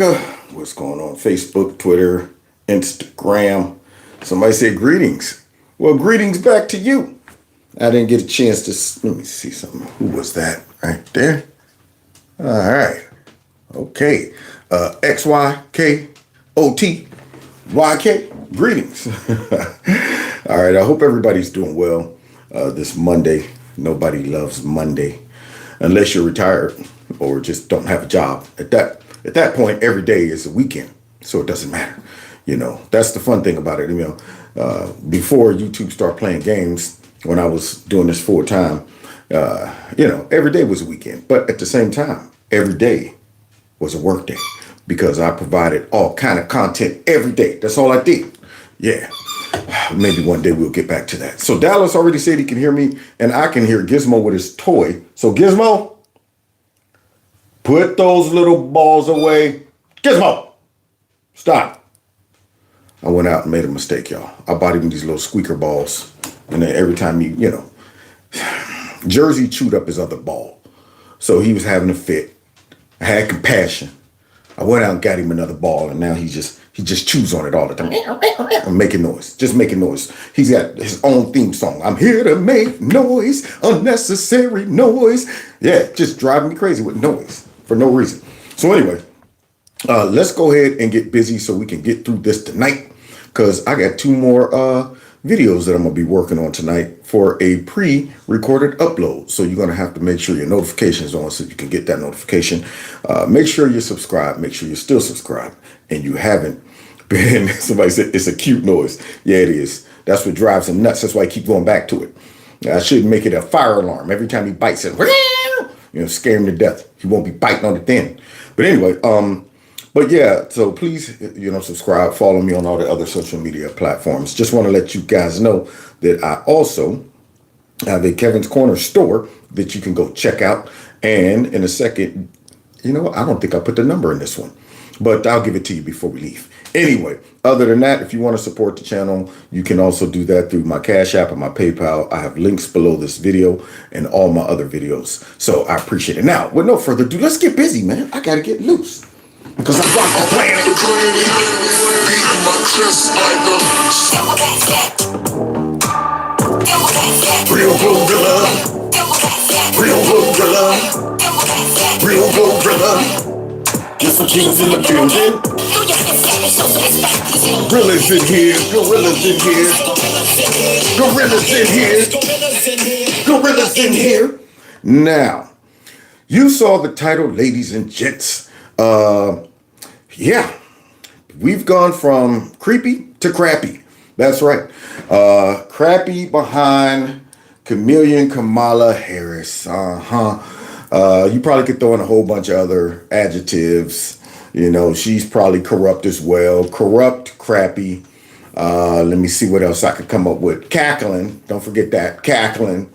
What's going on? Facebook, Twitter, Instagram. Somebody said greetings. Well, greetings back to you. I didn't get a chance to. Let me see something. Who was that right there? All right. Okay. XYKOTYK. Greetings. All right. I hope everybody's doing well this Monday. Nobody loves Monday unless you're retired or just don't have a job. At that point, every day is a weekend, so it doesn't matter. That's the fun thing about it. Before YouTube started playing games, when I was doing this full time, every day was a weekend. But at the same time, every day was a work day because I provided all kind of content every day. That's all I did. Yeah. Maybe one day we'll get back to that. So Dallas already said he can hear me, and I can hear Gizmo with his toy. So Gizmo, put those little balls away. Gizmo, stop. I went out and made a mistake, y'all. I bought him these little squeaker balls. And then every time Jersey chewed up his other ball. So he was having a fit. I had compassion. I went out and got him another ball, and now he just chews on it all the time. I'm making noise, just making noise. He's got his own theme song. I'm here to make noise, unnecessary noise. Yeah, just driving me crazy with noise for no reason. So anyway, let's go ahead and get busy so we can get through this tonight, because I got two more videos that I'm going to be working on tonight for a pre-recorded upload. So you're going to have to make sure your notifications on so you can get that notification. Make sure you're subscribed. Make sure you're still subscribed. And you haven't been, somebody said it's a cute noise. Yeah, it is. That's what drives him nuts. That's why I keep going back to it. I should make it a fire alarm. Every time he bites it, scare him to death. He won't be biting on it then. But anyway, but yeah, so please, subscribe, follow me on all the other social media platforms. Just want to let you guys know that I also have a Kevin's Corner store that you can go check out. And in a second, I don't think I put the number in this one, but I'll give it to you before we leave. Anyway, other than that, if you want to support the channel, you can also do that through my Cash App and my PayPal. I have links below this video and all my other videos. So I appreciate it. Now, with no further ado, let's get busy, man. I got to get loose. Because I rock the planet. Real gorilla. Real gorilla. Real gorilla. Get some kings in the building. Gorillas in here. Gorillas in here. Gorillas in here. Gorillas in here. Now, you saw the title, ladies and gents. Yeah, we've gone from creepy to crappy. That's right. Crappy behind Kamala Harris. You probably could throw in a whole bunch of other adjectives. She's probably corrupt as well. Corrupt, crappy. Let me see what else I could come up with. Cackling. Don't forget that. Cackling.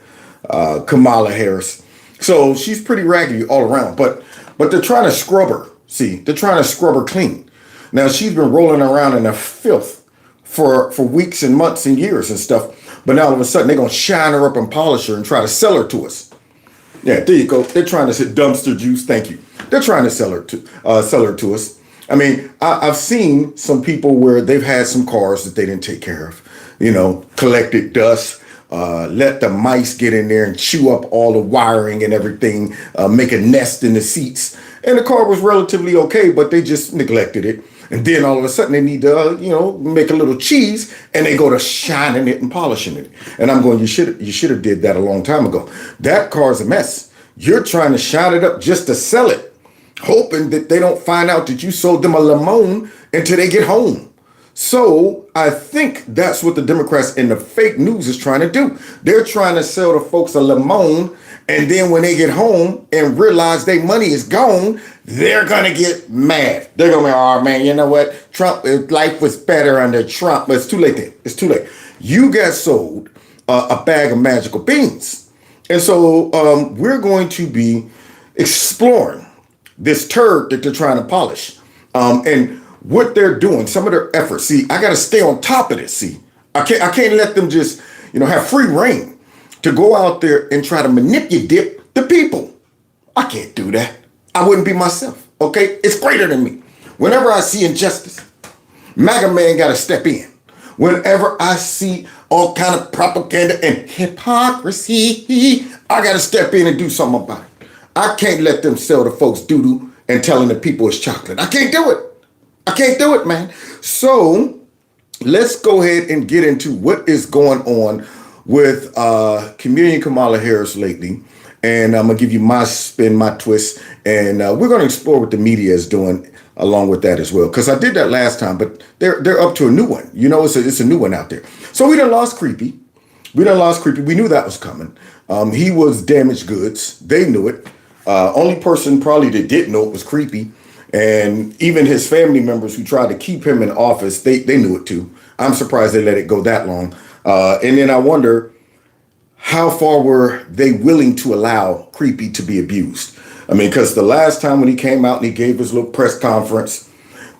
Kamala Harris. So she's pretty raggedy all around. But they're trying to scrub her. See, they're trying to scrub her clean. Now, she's been rolling around in the filth for weeks and months and years and stuff. But now all of a sudden, they're going to shine her up and polish her and try to sell her to us. Yeah, there you go. They're trying to say dumpster juice. Thank you. They're trying to sell her to us. I mean, I've seen some people where they've had some cars that they didn't take care of, collected dust, let the mice get in there and chew up all the wiring and everything, make a nest in the seats. And the car was relatively okay, but they just neglected it. And then all of a sudden they need to, make a little cheese, and they go to shining it and polishing it. And I'm going, you should have did that a long time ago. That car's a mess. You're trying to shine it up just to sell it, hoping that they don't find out that you sold them a lemon until they get home. So I think that's what the Democrats and the fake news is trying to do. They're trying to sell the folks a lemon, and then when they get home and realize their money is gone, they're going to get mad. They're going to be, oh, man, you know what? Life was better under Trump. But it's too late then. It's too late. You got sold a bag of magical beans. And so we're going to be exploring this turd that they're trying to polish. And what they're doing, some of their efforts. See, I got to stay on top of this. See, I can't let them just, have free reign to go out there and try to manipulate the people. I can't do that. I wouldn't be myself. Okay, it's greater than me. Whenever I see injustice, MAGA man got to step in. Whenever I see all kind of propaganda and hypocrisy, I got to step in and do something about it. I can't let them sell the folks doo-doo and telling the people it's chocolate. I can't do it. I can't do it, man. So let's go ahead and get into what is going on with Chameleon Kamala Harris lately. And I'm going to give you my spin, my twist, and we're going to explore what the media is doing along with that as well. Because I did that last time, but they're up to a new one. You know, it's a new one out there. So we done lost Creepy. We knew that was coming. He was damaged goods. They knew it. Only person probably that didn't know it was Creepy. And even his family members who tried to keep him in office, they knew it too. I'm surprised they let it go that long. And then I wonder, how far were they willing to allow Creepy to be abused? I mean, because the last time when he came out and he gave his little press conference,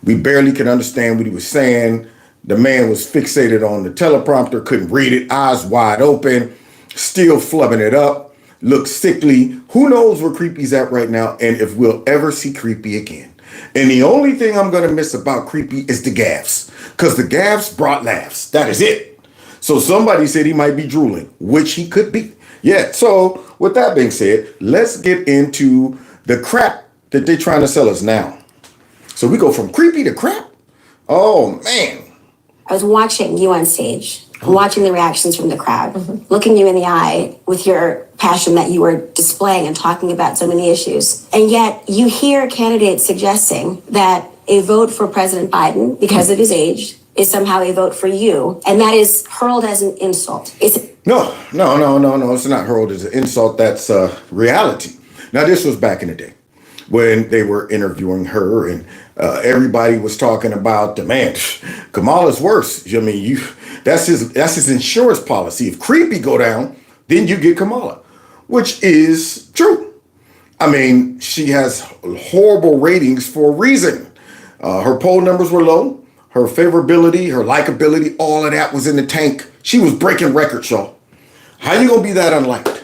we barely could understand what he was saying. The man was fixated on the teleprompter, couldn't read it, eyes wide open, still flubbing it up, looked sickly. Who knows where Creepy's at right now and if we'll ever see Creepy again. And the only thing I'm going to miss about Creepy is the gaffes, because the gaffes brought laughs. That is it. So somebody said he might be drooling, which he could be. Yeah. So with that being said, let's get into the crap that they're trying to sell us now. So we go from creepy to crap. Oh, man. I was watching you on stage, watching the reactions from the crowd, looking you in the eye with your passion that you were displaying and talking about so many issues. And yet you hear candidates suggesting that a vote for President Biden because of his age is somehow a vote for you, and that is hurled as an insult. No. It's not hurled as an insult. That's reality. Now, this was back in the day when they were interviewing her, and everybody was talking about the man. Kamala's worse. I mean, that's his insurance policy. If Creepy go down, then you get Kamala, which is true. I mean, she has horrible ratings for a reason. Her poll numbers were low. Her favorability, her likability, all of that was in the tank. She was breaking records, y'all. How you gonna be that unliked?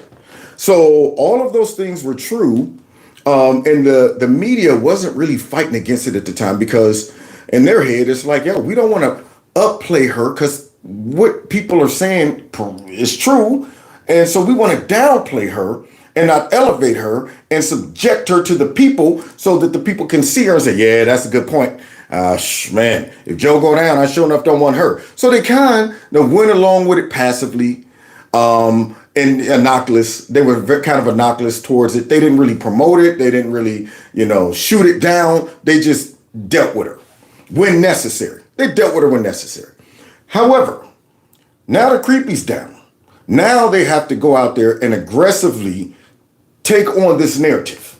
So all of those things were true. And the media wasn't really fighting against it at the time because in their head, it's like, yo, we don't want to upplay her because what people are saying is true. And so we want to downplay her and not elevate her and subject her to the people so that the people can see her and say, yeah, that's a good point. Man, if Joe go down, I sure enough don't want her. So they kind of went along with it passively and innocuous. They were kind of innocuous towards it. They didn't really promote it. They didn't really, shoot it down. They just dealt with her when necessary. They dealt with her when necessary. However, now the Creepy's down. Now they have to go out there and aggressively take on this narrative.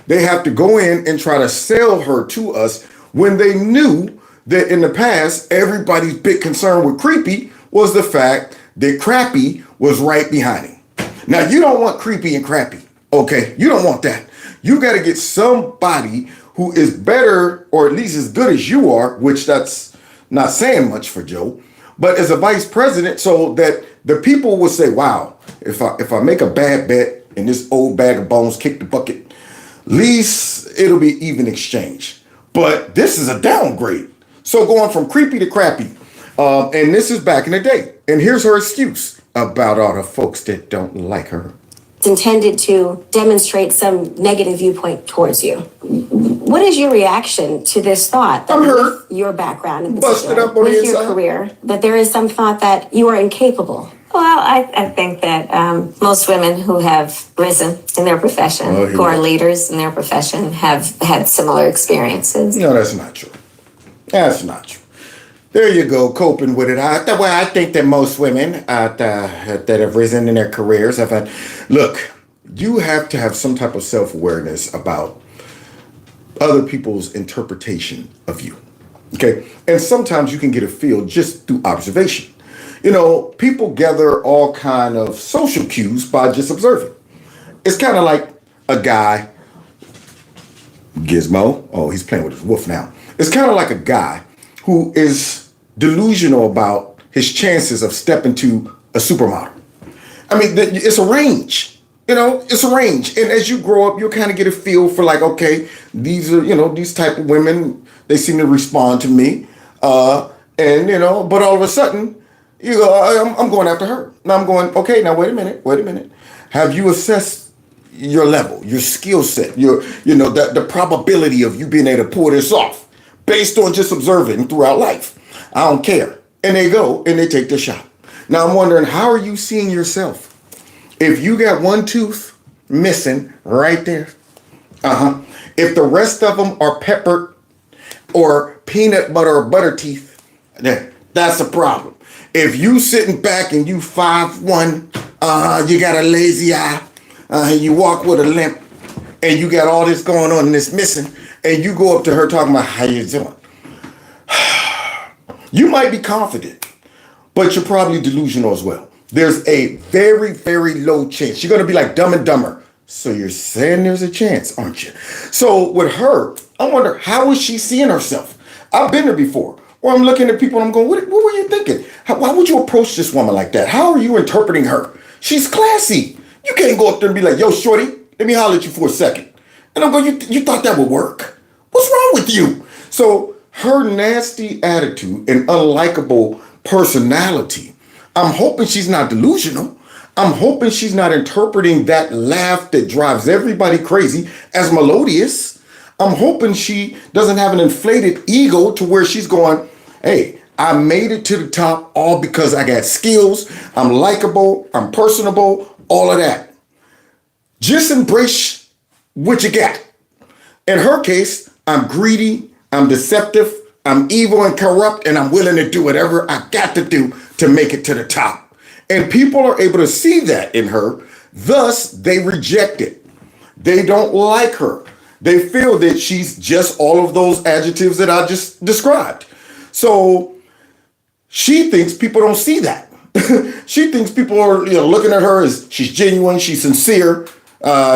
They have to go in and try to sell her to us when they knew that in the past, everybody's big concern with Creepy was the fact that Crappy was right behind him. Now, you don't want Creepy and Crappy, okay? You don't want that. You got to get somebody who is better or at least as good as you are, which that's not saying much for Joe, but as a vice president so that the people will say, wow, if I make a bad bet and this old bag of bones kick the bucket, at least it'll be even exchange. But this is a downgrade. So going from creepy to crappy. And this is back in the day. And here's her excuse about all the folks that don't like her. It's intended to demonstrate some negative viewpoint towards you. What is your reaction to this thought? I'm hurt. Your background in busted up on with the inside. Your career, that there is some thought that you are incapable. Well, I think that most women who have risen in their profession, who are leaders in their profession, have had similar experiences. No, that's not true. That's not true. There you go, coping with it. I think that most women that have risen in their careers have had. Look, you have to have some type of self-awareness about other people's interpretation of you. Okay? And sometimes you can get a feel just through observation. People gather all kind of social cues by just observing. It's kind of like a guy, Gizmo. Oh, he's playing with his wolf now. It's kind of like a guy who is delusional about his chances of stepping to a supermodel. I mean, it's a range. It's a range. And as you grow up, you'll kind of get a feel for like, okay, these are, these type of women, They seem to respond to me. And, but all of a sudden, I'm going after her. Now I'm going, okay, now wait a minute. Have you assessed your level, your skill set, the probability of you being able to pull this off based on just observing throughout life? I don't care. And they go and they take the shot. Now I'm wondering, how are you seeing yourself? If you got one tooth missing right there, if the rest of them are peppered or peanut butter or butter teeth, then that's a problem. If you sitting back and you 5'1", you got a lazy eye, you walk with a limp, and you got all this going on and this missing, and you go up to her talking about how you doing. You might be confident, but you're probably delusional as well. There's a very, very low chance. You're going to be like Dumb and Dumber. So you're saying there's a chance, aren't you? So with her, I wonder, how is she seeing herself? I've been there before, where I'm looking at people and I'm going, what were you thinking? Why would you approach this woman like that? How are you interpreting her? She's classy. You can't go up there and be like, yo, shorty, let me holler at you for a second. And I'm going, you thought that would work? What's wrong with you? So her nasty attitude and unlikable personality, I'm hoping she's not delusional. I'm hoping she's not interpreting that laugh that drives everybody crazy as melodious. I'm hoping she doesn't have an inflated ego to where she's going, hey, I made it to the top all because I got skills. I'm likable. I'm personable. All of that. Just embrace what you got. In her case, I'm greedy. I'm deceptive. I'm evil and corrupt. And I'm willing to do whatever I got to do to make it to the top. And people are able to see that in her. Thus, they reject it. They don't like her. They feel that she's just all of those adjectives that I just described. So she thinks people don't see that. She thinks people are looking at her as she's genuine, she's sincere,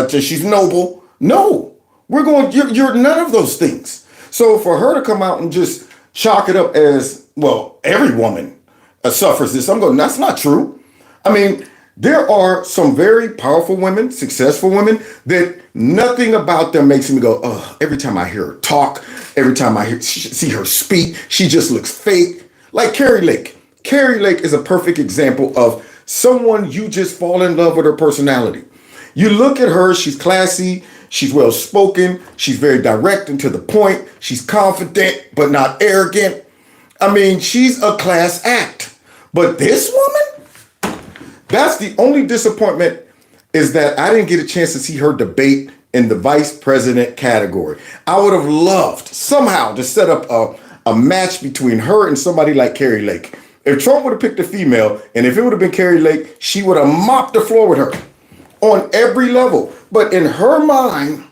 she's noble. No, you're none of those things. So for her to come out and just chalk it up as, well, every woman suffers this, I'm going, that's not true. I mean, there are some very powerful women, successful women, that nothing about them makes me go, oh, every time I hear her talk, every time I see her speak, she just looks fake. Like Carrie Lake. Carrie Lake is a perfect example of someone you just fall in love with her personality. You look at her, she's classy, she's well-spoken, she's very direct and to the point, she's confident but not arrogant. I mean, she's a class act. But this woman? That's the only disappointment, is that I didn't get a chance to see her debate in the vice president category. I would have loved somehow to set up a match between her and somebody like Carrie Lake. If Trump would have picked a female, and if it would have been Carrie Lake, she would have mopped the floor with her on every level. But in her mind,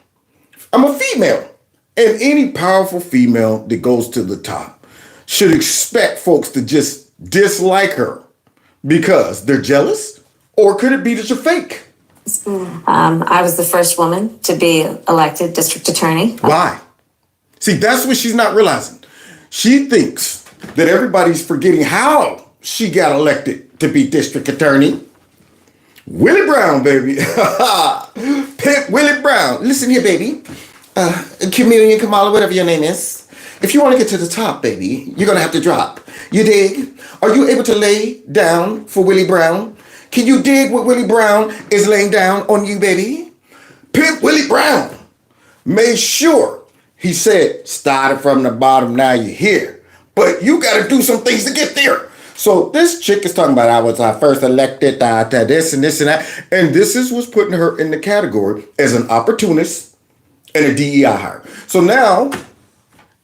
I'm a female. And any powerful female that goes to the top should expect folks to just dislike her. Because they're jealous? Or could it be that you're fake? I was the first woman to be elected district attorney. Why? See, that's what she's not realizing. She thinks that everybody's forgetting how she got elected to be district attorney. Willie Brown, baby. Pimp Willie Brown. Listen here, baby. Chameleon, Kamala, whatever your name is. If you want to get to the top, baby, you're going to have to drop. You dig? Are you able to lay down for Willie Brown? Can you dig what Willie Brown is laying down on you, baby? Pimp Willie Brown made sure he said, started from the bottom, now you're here. But you got to do some things to get there. So this chick is talking about, I was first elected, this and this and that. And this is what's putting her in the category as an opportunist and a DEI hire. So now,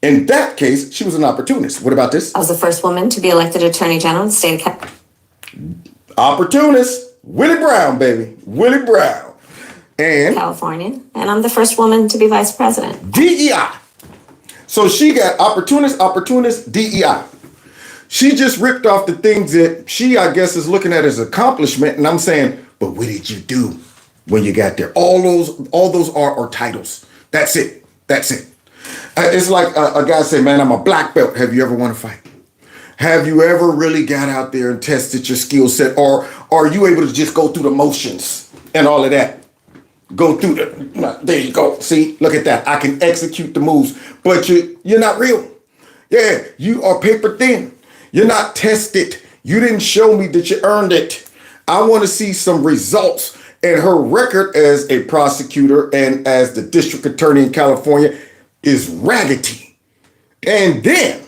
in that case, she was an opportunist. What about this? I was the first woman to be elected attorney general in the state of California. Opportunist, Willie Brown, baby. Willie Brown. And California. And I'm the first woman to be vice president. DEI. So she got opportunist, DEI. She just ripped off the things that she, I guess, is looking at as accomplishment. And I'm saying, but what did you do when you got there? All those are titles. That's it. It's like a guy say, man, I'm a black belt. Have you ever won a fight? Have you ever really got out there and tested your skill set? Or are you able to just go through the motions and all of that? go through there you go. See, look at that. I can execute the moves, but you're not real. Yeah, you are paper thin. You're not tested. You didn't show me that you earned it. I want to see some results. And her record as a prosecutor and as the district attorney in California is raggedy. And then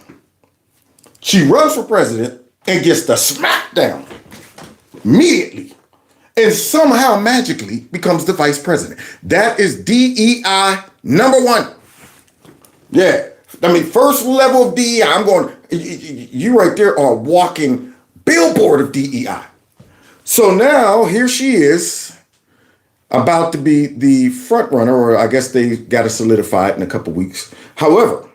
she runs for president and gets the smackdown immediately. And somehow magically becomes the vice president. That is DEI #1. Yeah. I mean, first level of DEI. I'm going, you right there are a walking billboard of DEI. So now here she is about to be the front runner, or I guess they got to solidify it in a couple weeks. However,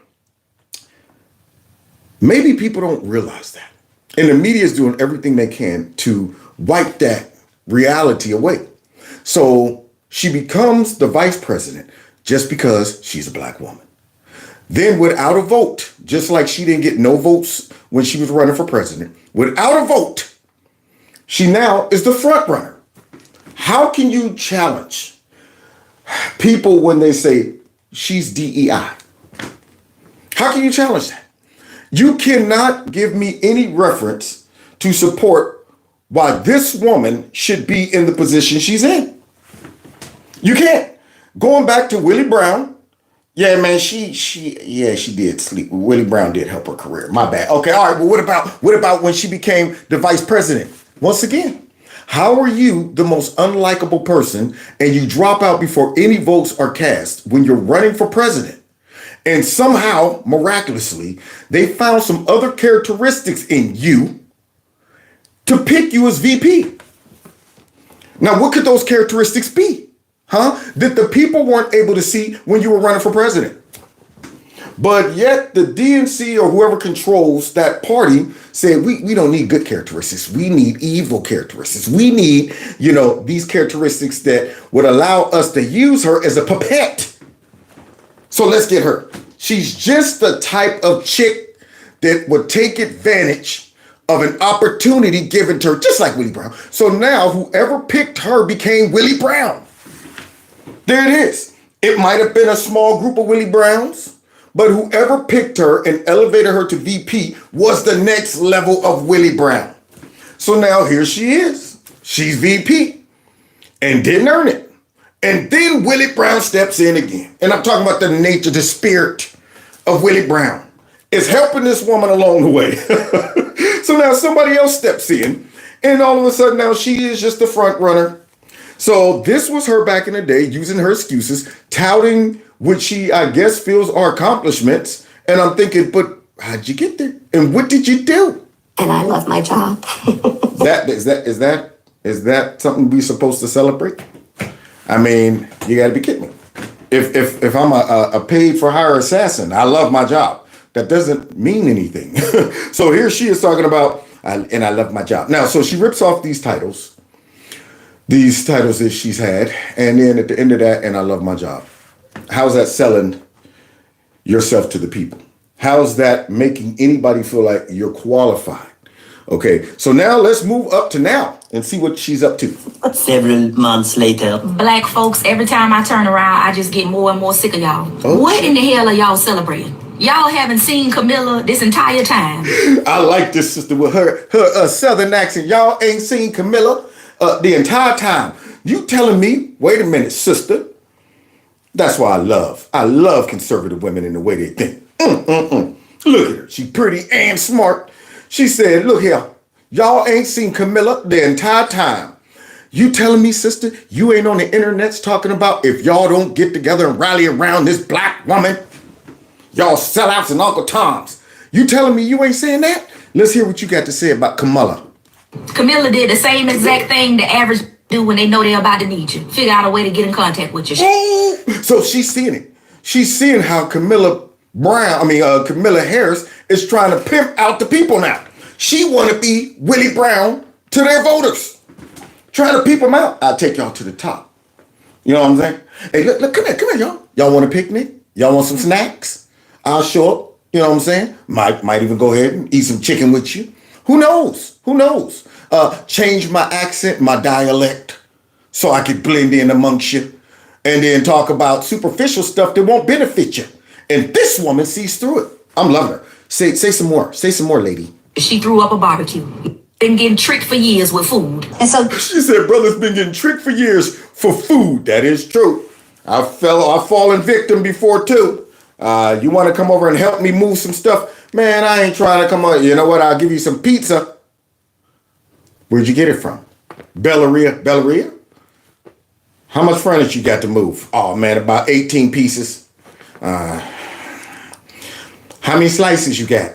maybe people don't realize that. And the media is doing everything they can to wipe that reality away. So she becomes the vice president just because she's a black woman. Then without a vote, just like she didn't get no votes when she was running for president, without a vote, she now is the front runner. How can you challenge people when they say she's DEI? How can you challenge that? You cannot give me any reference to support why this woman should be in the position she's in. You can't. Going back to Willie Brown, yeah, man, she did sleep. Willie Brown did help her career. My bad. Okay, all right. Well, what about when she became the vice president? Once again, how are you the most unlikable person and you drop out before any votes are cast when you're running for president? And somehow, miraculously, they found some other characteristics in you to pick you as VP. Now, what could those characteristics be? That the people weren't able to see when you were running for president. But yet the DNC or whoever controls that party said, we don't need good characteristics. We need evil characteristics. We need, these characteristics that would allow us to use her as a puppet. So let's get her. She's just the type of chick that would take advantage of an opportunity given to her, just like Willie Brown. So now whoever picked her became Willie Brown. There it is. It might have been a small group of Willie Browns, but whoever picked her and elevated her to VP was the next level of Willie Brown. So now here she is. She's VP and didn't earn it. And then Willie Brown steps in again. And I'm talking about the nature, the spirit of Willie Brown is helping this woman along the way. So now somebody else steps in and all of a sudden now she is just the front runner. So this was her back in the day using her excuses, touting what she, I guess, feels are accomplishments. And I'm thinking, but how'd you get there? And what did you do? And I love my job. Is that something we're supposed to celebrate? I mean, you gotta be kidding me. If I'm a paid for hire assassin, I love my job. That doesn't mean anything. So here she is talking about, and I love my job. Now, so she rips off these titles that she's had, and then at the end of that, and I love my job. How's that selling yourself to the people? How's that making anybody feel like you're qualified? Okay, so now let's move up to now and see what she's up to. Several months later. Black folks, every time I turn around, I just get more and more sick of y'all. Oh. What in the hell are y'all celebrating? Y'all haven't seen Camilla this entire time. I like this sister with her southern accent. Y'all ain't seen Camilla the entire time. You telling me, wait a minute, sister. That's why I love conservative women in the way they think. Look at her. She's pretty and smart. She said, look here, y'all ain't seen Camilla the entire time. You telling me, sister, you ain't on the internets talking about if y'all don't get together and rally around this black woman, y'all sellouts and Uncle Toms. You telling me you ain't saying that? Let's hear what you got to say about Camilla. Camilla did the same exact thing the average do when they know they're about to need you. Figure out a way to get in contact with you. So she's seeing it. She's seeing how Camilla Harris is trying to pimp out the people now. She want to be Willie Brown to their voters. Trying to peep them out. I'll take y'all to the top. You know what I'm saying? Hey, look, come here, y'all. Y'all want a picnic? Y'all want some snacks? I'll show up. You know what I'm saying? Might even go ahead and eat some chicken with you. Who knows? Change my accent, my dialect, so I could blend in amongst you. and then talk about superficial stuff that won't benefit you. And this woman sees through it. I'm loving her. Say some more. Say some more, lady. She threw up a barbecue. Been getting tricked for years with food. And so She said, brother's been getting tricked for years for food. That is true. I've fallen victim before too. You want to come over and help me move some stuff? Man, I ain't trying to come over. You know what? I'll give you some pizza. Where'd you get it from? Bellaria? Bellaria? How much furniture you got to move? Oh man, about 18 pieces. How many slices you got?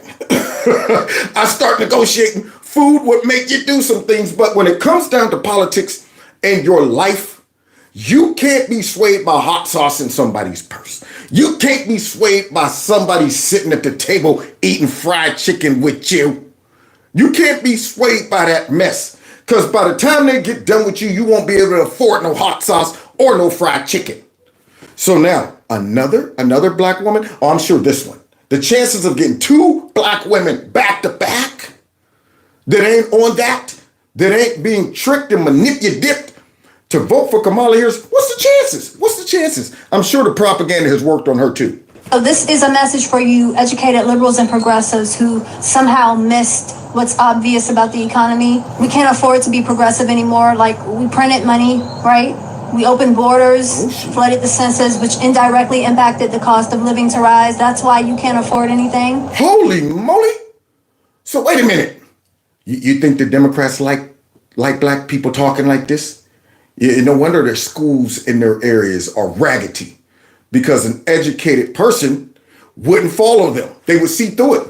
I start negotiating. Food would make you do some things, but when it comes down to politics and your life, you can't be swayed by hot sauce in somebody's purse. You can't be swayed by somebody sitting at the table eating fried chicken with you. You can't be swayed by that mess, because by the time they get done with you, you won't be able to afford no hot sauce or no fried chicken. So now, another black woman, oh, I'm sure this one. The chances of getting two black women back to back that ain't on that ain't being tricked and manipulated to vote for Kamala Harris, what's the chances? What's the chances? I'm sure the propaganda has worked on her too. So this is a message for you educated liberals and progressives who somehow missed what's obvious about the economy. We can't afford to be progressive anymore. Like, we printed money, right? We opened borders, flooded the census, which indirectly impacted the cost of living to rise. That's why you can't afford anything. Holy moly. So wait a minute. You think the Democrats like black people talking like this? Yeah, no wonder their schools in their areas are raggedy, because an educated person wouldn't follow them. They would see through it.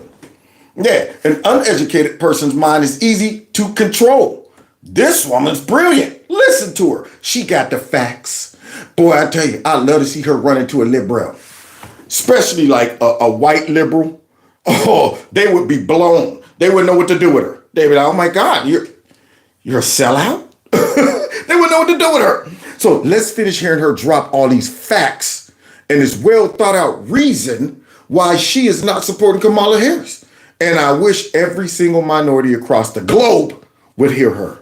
Yeah, an uneducated person's mind is easy to control. This woman's brilliant. Listen to her. She got the facts. Boy, I tell you, I'd love to see her run into a liberal, especially like a white liberal. Oh, they would be blown. They wouldn't know what to do with her. They'd be like, oh my God, you're a sellout? They wouldn't know what to do with her. So let's finish hearing her drop all these facts and this well thought out reason why she is not supporting Kamala Harris. And I wish every single minority across the globe would hear her.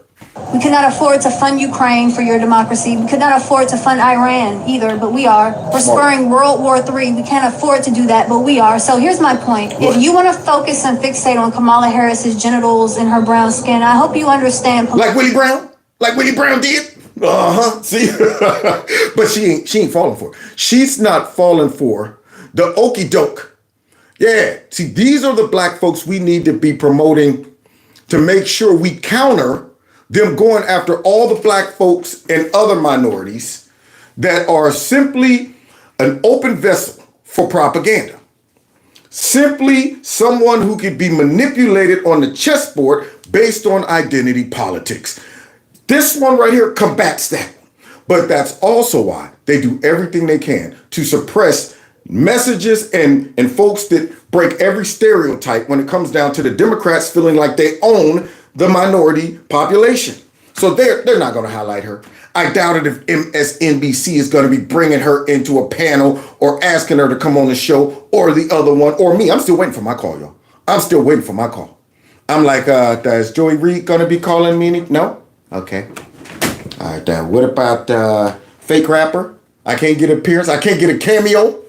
We could not afford to fund Ukraine for your democracy. We could not afford to fund Iran either, but we are. We're spurring World War III. We can't afford to do that, but we are. So here's my point. If you want to focus and fixate on Kamala Harris's genitals and her brown skin, I hope you understand. Like Willie Brown? Like Willie Brown did? See? But she ain't falling for it. She's not falling for the okey doke. Yeah. See, these are the black folks we need to be promoting to make sure we counter them going after all the black folks and other minorities that are simply an open vessel for propaganda. Simply someone who could be manipulated on the chessboard based on identity politics. This one right here combats that. But that's also why they do everything they can to suppress messages and folks that break every stereotype when it comes down to the Democrats feeling like they own the minority population. So they're not going to highlight her. I doubt it if MSNBC is going to be bringing her into a panel or asking her to come on the show, or the other one, or me. I'm still waiting for my call, y'all. I'm still waiting for my call. I'm like, is Joey Reid going to be calling me? No? Okay. All right, what about fake rapper? I can't get an appearance. I can't get a cameo.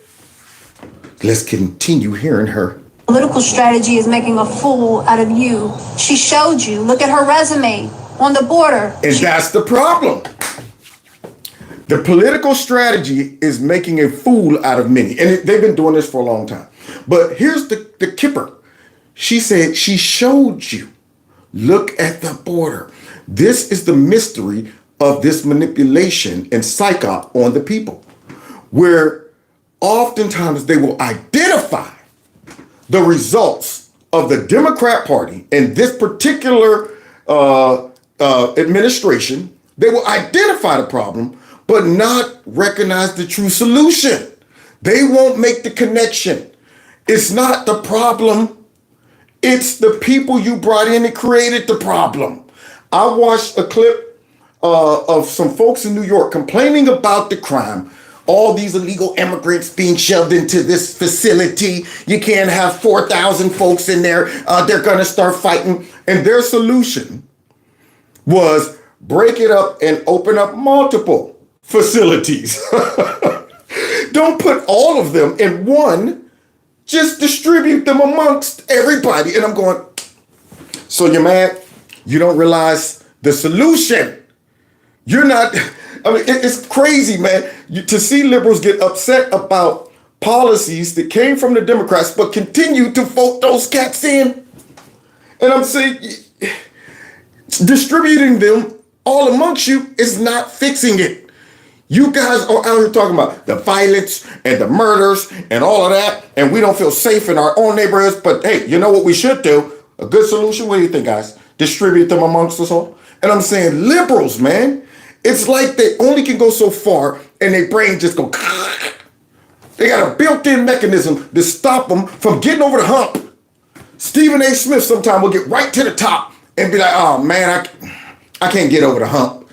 Let's continue hearing her. Political strategy is making a fool out of you. She showed you. Look at her resume on the border. And that's the problem. The political strategy is making a fool out of many. And they've been doing this for a long time. But here's the kipper. She said she showed you. Look at the border. This is the mystery of this manipulation and psyop on the people, where oftentimes they will identify the results of the Democrat Party and this particular administration. They will identify the problem, but not recognize the true solution. They won't make the connection. It's not the problem. It's the people you brought in that created the problem. I watched a clip of some folks in New York complaining about the crime. All these illegal immigrants being shoved into this facility. You can't have 4,000 folks in there. They're going to start fighting. And their solution was break it up and open up multiple facilities. Don't put all of them in one. Just distribute them amongst everybody. And I'm going, so you're mad? You don't realize the solution. You're not, I mean, it's crazy, man. To see liberals get upset about policies that came from the Democrats, but continue to vote those cats in. And I'm saying, distributing them all amongst you is not fixing it. You guys are out here talking about the violence and the murders and all of that, and we don't feel safe in our own neighborhoods. But hey, you know what we should do? A good solution? What do you think, guys? Distribute them amongst us all? And I'm saying liberals, man, it's like they only can go so far and their brain just go, they got a built-in mechanism to stop them from getting over the hump. Stephen A. Smith sometime will get right to the top and be like, oh man, I can't get over the hump.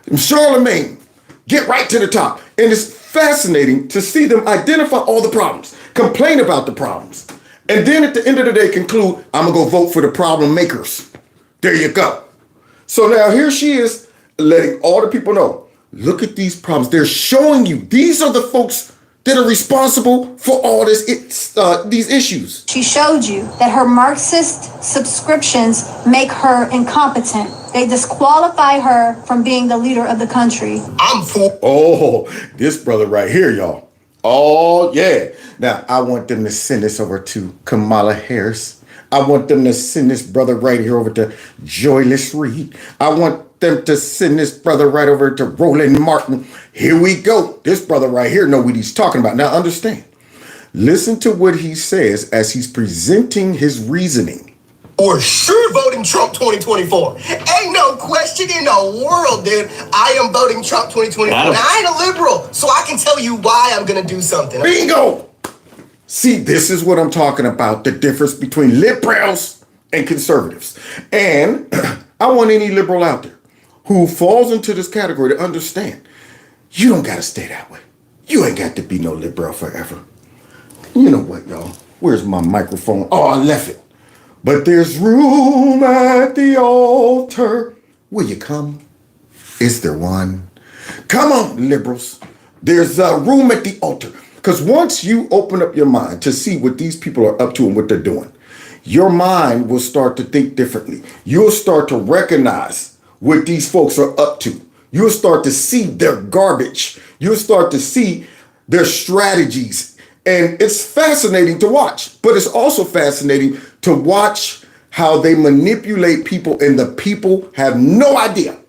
And Charlemagne, get right to the top. And it's fascinating to see them identify all the problems, complain about the problems, and then at the end of the day conclude, I'm gonna go vote for the problem makers. There you go. So now here she is letting all the people know, look at these problems. They're showing you, these are the folks that are responsible for all these issues. She showed you that her Marxist subscriptions make her incompetent. They disqualify her from being the leader of the country. I'm for. Oh, this brother right here, y'all. Oh, yeah. Now, I want them to send this over to Kamala Harris. I want them to send this brother right here over to Joyless Reed. I want them to send this brother right over to Roland Martin. Here we go. This brother right here know what he's talking about. Now, understand. Listen to what he says as he's presenting his reasoning. Or sure voting Trump 2024. Ain't no question in the world, dude. I am voting Trump 2024. Now, I ain't a liberal, so I can tell you why I'm going to do something. Bingo! See, this is what I'm talking about, the difference between liberals and conservatives. And I want any liberal out there who falls into this category to understand, you don't got to stay that way. You ain't got to be no liberal forever. You know what, y'all? Where's my microphone? Oh, I left it. But there's room at the altar. Will you come? Is there one? Come on, liberals. There's room at the altar. Because once you open up your mind to see what these people are up to and what they're doing, your mind will start to think differently. You'll start to recognize what these folks are up to. You'll start to see their garbage. You'll start to see their strategies. And it's fascinating to watch, but it's also fascinating to watch how they manipulate people and the people have no idea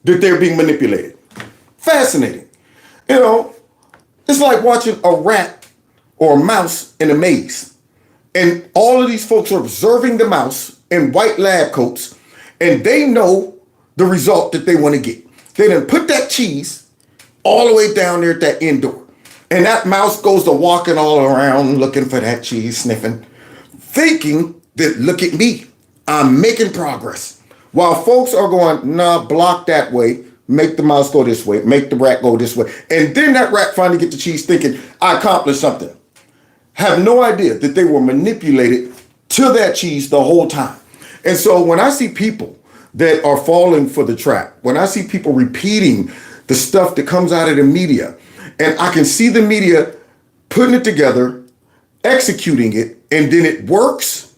that they're being manipulated. Fascinating. You know, it's like watching a rat or a mouse in a maze. And all of these folks are observing the mouse in white lab coats, and they know the result that they want to get. They done put that cheese all the way down there at that end door. And that mouse goes to walking all around looking for that cheese, sniffing, thinking that, look at me, I'm making progress. While folks are going, nah, block that way, make the mouse go this way, make the rat go this way. And then that rat finally get the cheese thinking, I accomplished something. Have no idea that they were manipulated to that cheese the whole time. And so when I see people that are falling for the trap, when I see people repeating the stuff that comes out of the media, and I can see the media putting it together, executing it, and then it works,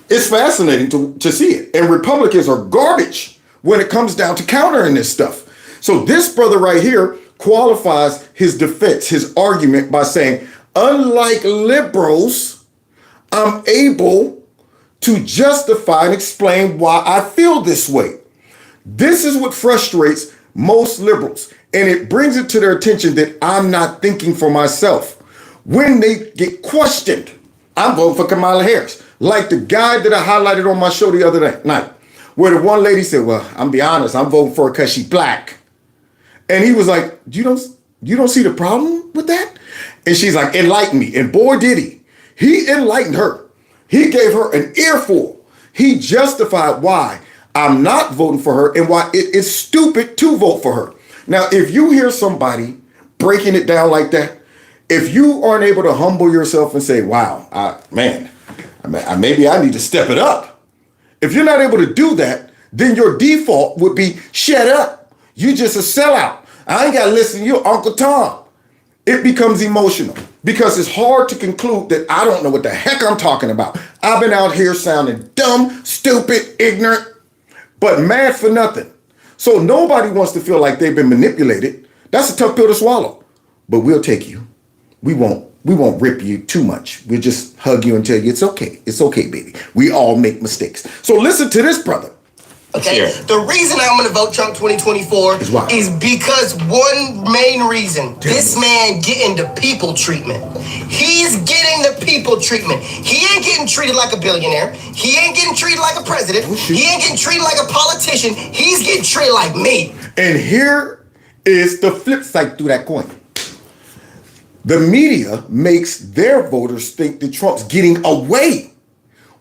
it's fascinating to see it. And Republicans are garbage when it comes down to countering this stuff. So this brother right here qualifies his defense, his argument by saying, unlike liberals, I'm able to justify and explain why I feel this way. This is what frustrates most liberals. And it brings it to their attention that I'm not thinking for myself. When they get questioned, I'm voting for Kamala Harris. Like the guy that I highlighted on my show the other night, where the one lady said, well, I'm be honest, I'm voting for her because she's black. And he was like, you don't see the problem with that? And she's like, enlighten me. And boy, did he. He enlightened her. He gave her an earful. He justified why I'm not voting for her and why it is stupid to vote for her. Now, if you hear somebody breaking it down like that, if you aren't able to humble yourself and say, wow, maybe I need to step it up. If you're not able to do that, then your default would be shut up. You just a sellout. I ain't got to listen to you, Uncle Tom. It becomes emotional because it's hard to conclude that I don't know what the heck I'm talking about. I've been out here sounding dumb, stupid, ignorant, but mad for nothing. So nobody wants to feel like they've been manipulated. That's a tough pill to swallow, but we'll take you. We won't rip you too much. We'll just hug you and tell you it's okay. It's okay, baby. We all make mistakes. So listen to this, brother. Okay, the reason I'm going to vote Trump 2024 is because one main reason. This man getting the people treatment. He's getting the people treatment. He ain't getting treated like a billionaire. He ain't getting treated like a president. He ain't getting treated like a politician. He's getting treated like me. And here is the flip side to that coin. The media makes their voters think that Trump's getting away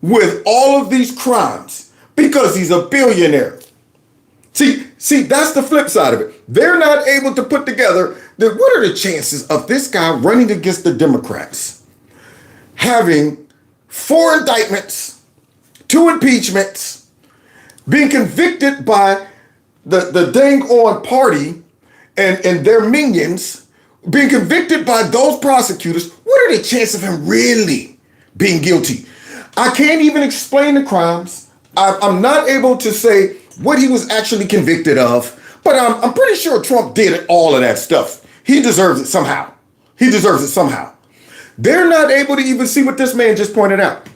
with all of these crimes because he's a billionaire. See, that's the flip side of it. They're not able to put together that what are the chances of this guy running against the Democrats, having 4 indictments, 2 impeachments, being convicted by the dang on party and their minions, being convicted by those prosecutors. What are the chances of him really being guilty? I can't even explain the crimes. I'm not able to say what he was actually convicted of, but I'm pretty sure Trump did all of that stuff. He deserves it somehow. He deserves it somehow. They're not able to even see what this man just pointed out.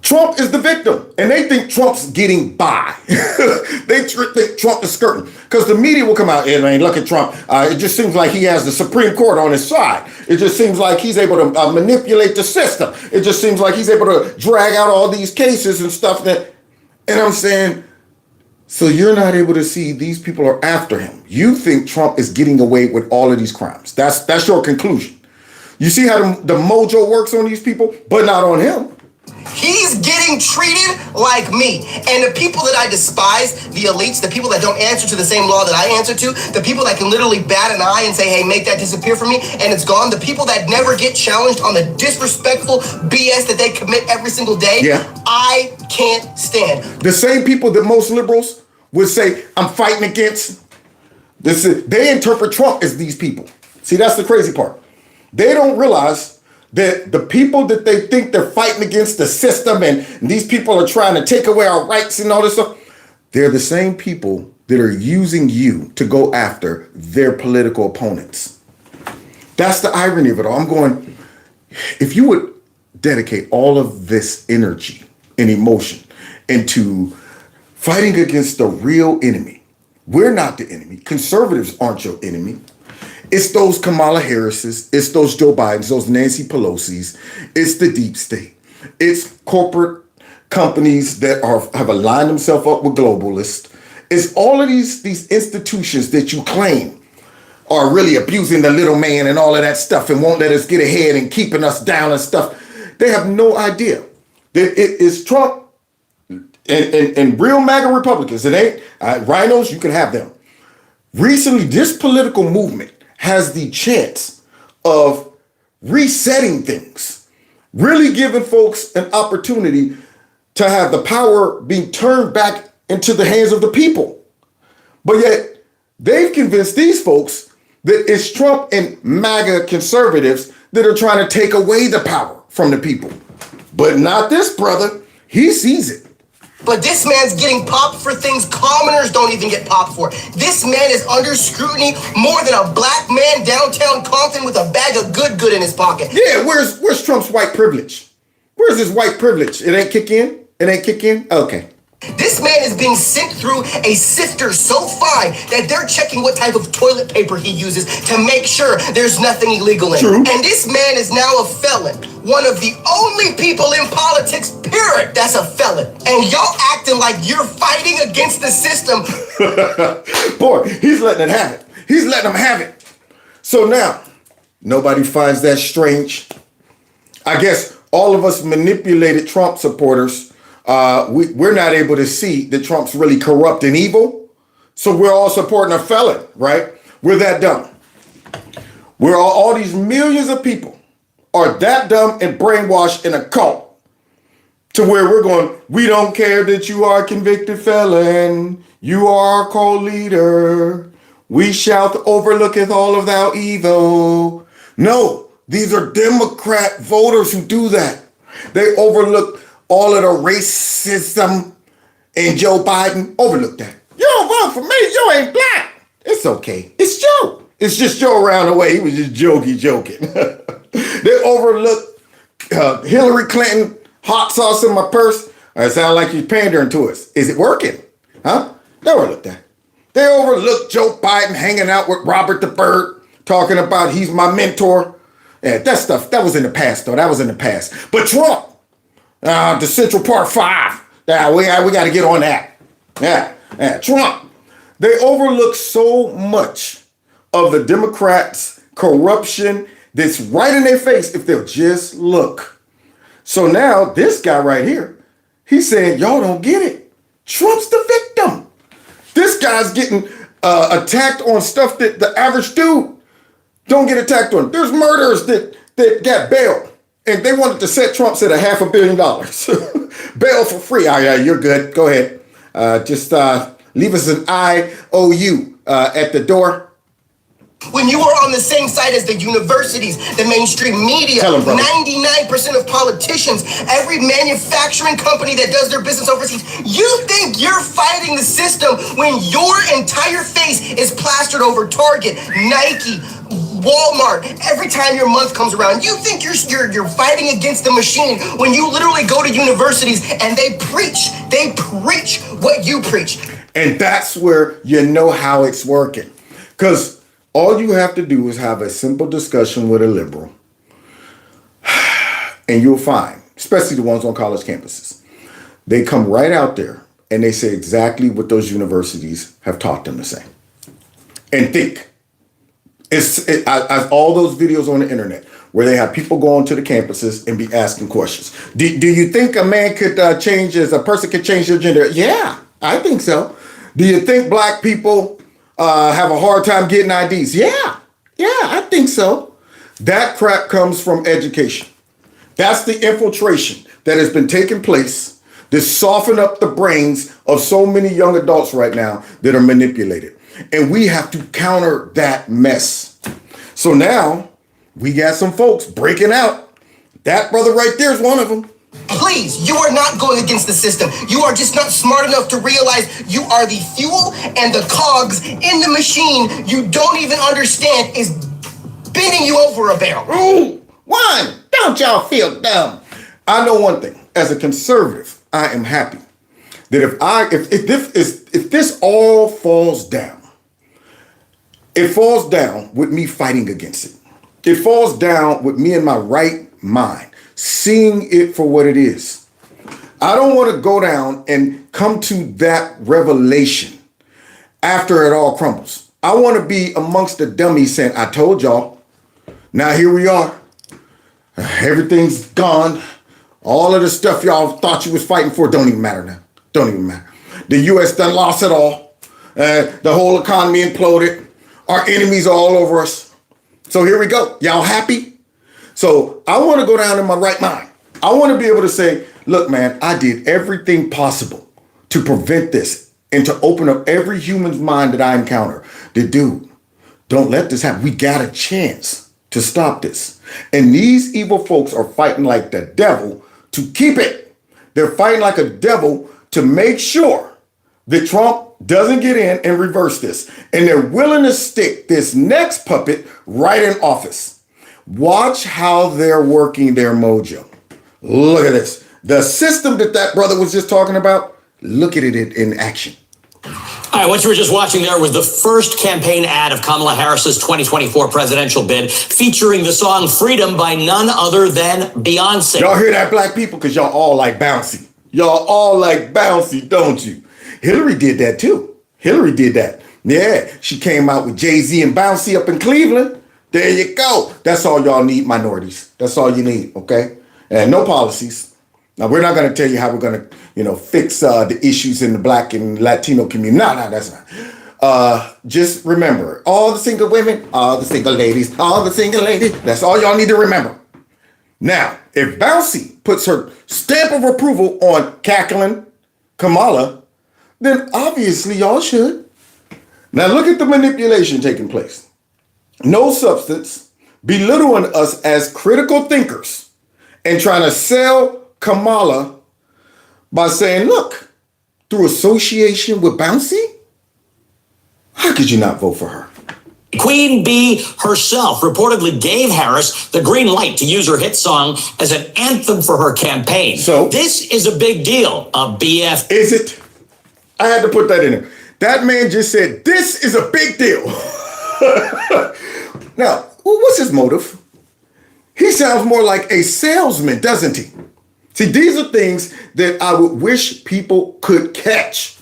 Trump is the victim, and they think Trump's getting by. They think Trump is skirting, because the media will come out and look at Trump. It just seems like he has the Supreme Court on his side. It just seems like he's able to manipulate the system. It just seems like he's able to drag out all these cases and stuff and I'm saying, so you're not able to see these people are after him. You think Trump is getting away with all of these crimes. That's your conclusion. You see how the mojo works on these people, but not on him. He's getting treated like me. And the people that I despise, the elites, the people that don't answer to the same law that I answer to, the people that can literally bat an eye and say, hey, make that disappear from me, and it's gone. The people that never get challenged on the disrespectful BS that they commit every single day, I can't stand. The same people that most liberals would say, I'm fighting against, they interpret Trump as these people. See, that's the crazy part. They don't realize that the people that they think they're fighting against the system and these people are trying to take away our rights and all this stuff, they're the same people that are using you to go after their political opponents. That's the irony of it all. I'm going, if you would dedicate all of this energy and emotion into fighting against the real enemy. We're not the enemy. Conservatives aren't your enemy. It's those Kamala Harris's, it's those Joe Bidens, those Nancy Pelosi's, it's the deep state. It's corporate companies that have aligned themselves up with globalists. It's all of these institutions that you claim are really abusing the little man and all of that stuff and won't let us get ahead and keeping us down and stuff. They have no idea that it is Trump and real MAGA Republicans. It ain't rhinos, you can have them. Recently, this political movement has the chance of resetting things, really giving folks an opportunity to have the power being turned back into the hands of the people. But yet, they've convinced these folks that it's Trump and MAGA conservatives that are trying to take away the power from the people. But not this brother. He sees it. But this man's getting popped for things commoners don't even get popped for. This man is under scrutiny more than a black man downtown Compton with a bag of good in his pocket. Yeah, where's Trump's white privilege? Where's his white privilege? It ain't kick in? It ain't kick in? Okay. This man is being sent through a sifter so fine that they're checking what type of toilet paper he uses to make sure there's nothing illegal in it. True. And this man is now a felon. One of the only people in politics, period, that's a felon. And y'all acting like you're fighting against the system. Boy, he's letting it have it. He's letting them have it. So now, nobody finds that strange. I guess all of us manipulated Trump supporters, we're not able to see that Trump's really corrupt and evil. So we're all supporting a felon, right? We're that dumb. We're all these millions of people are that dumb and brainwashed in a cult to where we're going, we don't care that you are a convicted felon. You are our co-leader. We shall overlooketh all of thou evil. No, these are Democrat voters who do that. They overlook all of the racism in Joe Biden. Overlook that. You don't vote for me. You ain't black. It's okay. It's Joe. It's just Joe around the way. He was just joking. They overlook Hillary Clinton, hot sauce in my purse. It sounds like you're pandering to us. Is it working? Huh? They overlook that. They overlook Joe Biden hanging out with Robert the Bird, talking about he's my mentor. Yeah, that stuff, that was in the past, though. That was in the past. But Trump, the Central Park 5, we got to get on that. Yeah, Trump. They overlook so much of the Democrats' corruption that's right in their face if they'll just look. So now this guy right here, he's saying, y'all don't get it. Trump's the victim. This guy's getting attacked on stuff that the average dude don't get attacked on. There's murderers that got bail, and they wanted to set Trump at $500 million. Bail for free. Oh, yeah, you're good. Go ahead. Just leave us an IOU at the door. When you are on the same side as the universities, the mainstream media, 99% of politicians, every manufacturing company that does their business overseas, you think you're fighting the system when your entire face is plastered over Target, Nike, Walmart. Every time your month comes around, you think you're fighting against the machine when you literally go to universities and they preach what you preach. And that's where you know how it's working. Because all you have to do is have a simple discussion with a liberal, and you'll find, especially the ones on college campuses, they come right out there and they say exactly what those universities have taught them to say. And think. All those videos on the internet where they have people going to the campuses and be asking questions. Do you think a man could a person could change their gender? Yeah, I think so. Do you think black people have a hard time getting IDs? Yeah, I think so. That crap comes from education. That's the infiltration that has been taking place to soften up the brains of so many young adults right now that are manipulated. And we have to counter that mess. So now we got some folks breaking out. That brother right there is one of them. Please, you are not going against the system. You are just not smart enough to realize you are the fuel and the cogs in the machine you don't even understand is bending you over a barrel. Ooh, one, don't y'all feel dumb. I know one thing. As a conservative, I am happy that if this all falls down, it falls down with me fighting against it. It falls down with me in my right mind, seeing it for what it is. I don't want to go down and come to that revelation after it all crumbles. I want to be amongst the dummies saying, I told y'all. Now here we are. Everything's gone. All of the stuff y'all thought you was fighting for don't even matter now. Don't even matter. The U.S. done lost it all. The whole economy imploded. Our enemies are all over us. So here we go. Y'all happy? So I want to go down in my right mind. I want to be able to say, look, man, I did everything possible to prevent this and to open up every human's mind that I encounter. Dude, don't let this happen. We got a chance to stop this. And these evil folks are fighting like the devil to keep it. They're fighting like a devil to make sure that Trump doesn't get in and reverse this. And they're willing to stick this next puppet right in office. Watch how they're working their mojo. Look at this. The system that brother was just talking about, look at it in action. All right, what you were just watching there was the first campaign ad of Kamala Harris's 2024 presidential bid, featuring the song Freedom by none other than Beyonce. Y'all hear that, black people? Because y'all all like bouncy. Y'all all like bouncy, don't you? Hillary did that too. Hillary did that. Yeah, she came out with Jay-Z and Bouncy up in Cleveland. There you go. That's all y'all need, minorities. That's all you need, okay? And no policies. Now, we're not going to tell you how we're going to, fix the issues in the black and Latino community. No, that's not. Just remember, all the single women, all the single ladies, that's all y'all need to remember. Now, if Bouncy puts her stamp of approval on cackling Kamala, then obviously y'all should. Now look at the manipulation taking place. No substance, belittling us as critical thinkers and trying to sell Kamala by saying, look, through association with Bouncy, how could you not vote for her? Queen Bee herself reportedly gave Harris the green light to use her hit song as an anthem for her campaign. So this is a big deal. A BF. Is it? I had to put that in there. That man just said, this is a big deal. Now, what's his motive? He sounds more like a salesman, doesn't he? See, these are things that I would wish people could catch.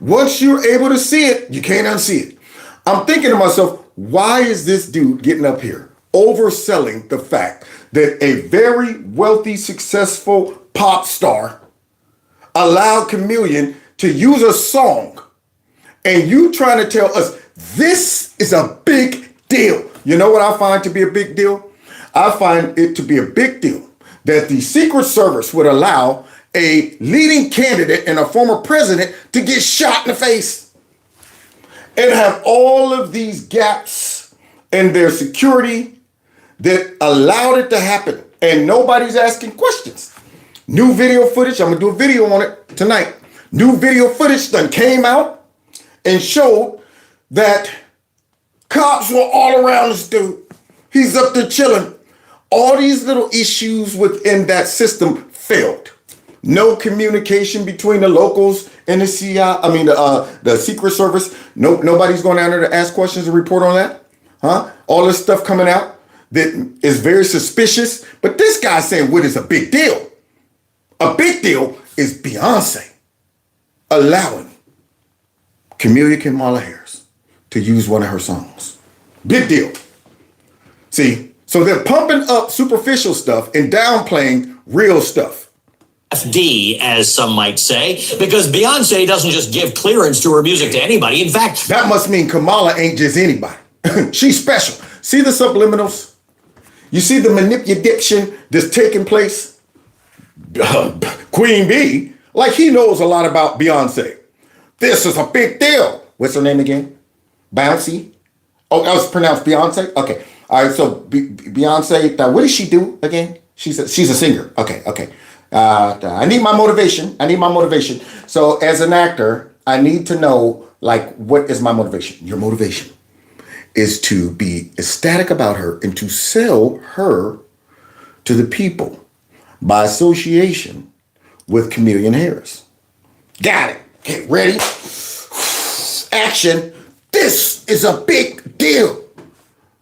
Once you're able to see it, you can't unsee it. I'm thinking to myself, why is this dude getting up here overselling the fact that a very wealthy, successful pop star allowed Chameleon to use a song, and you trying to tell us this is a big deal? You know what I find to be a big deal? I find it to be a big deal that the Secret Service would allow a leading candidate and a former president to get shot in the face and have all of these gaps in their security that allowed it to happen, and nobody's asking questions. New video footage, I'm gonna do a video on it tonight. New video footage done came out and showed that cops were all around this dude. He's up there chilling. All these little issues within that system failed. No communication between the locals and the the Secret Service. Nobody's going down there to ask questions and report on that. Huh? All this stuff coming out that is very suspicious. But this guy's saying, what is a big deal? A big deal is Beyonce allowing Kamala Harris to use one of her songs. Big deal. See, so they're pumping up superficial stuff and downplaying real stuff. FD, as some might say, because Beyonce doesn't just give clearance to her music to anybody. In fact, that must mean Kamala ain't just anybody. She's special. See the subliminals? You see the manipulation that's taking place? Queen Bee, like he knows a lot about Beyonce. This is a big deal. What's her name again? Bouncy? Oh, that was pronounced Beyonce? Okay. All right, so Beyonce, what does she do again? She's a singer. Okay. I need my motivation. So as an actor, I need to know, like, what is my motivation? Your motivation is to be ecstatic about her and to sell her to the people by association with Chameleon Harris. Got it. Okay, ready? Action. This is a big deal.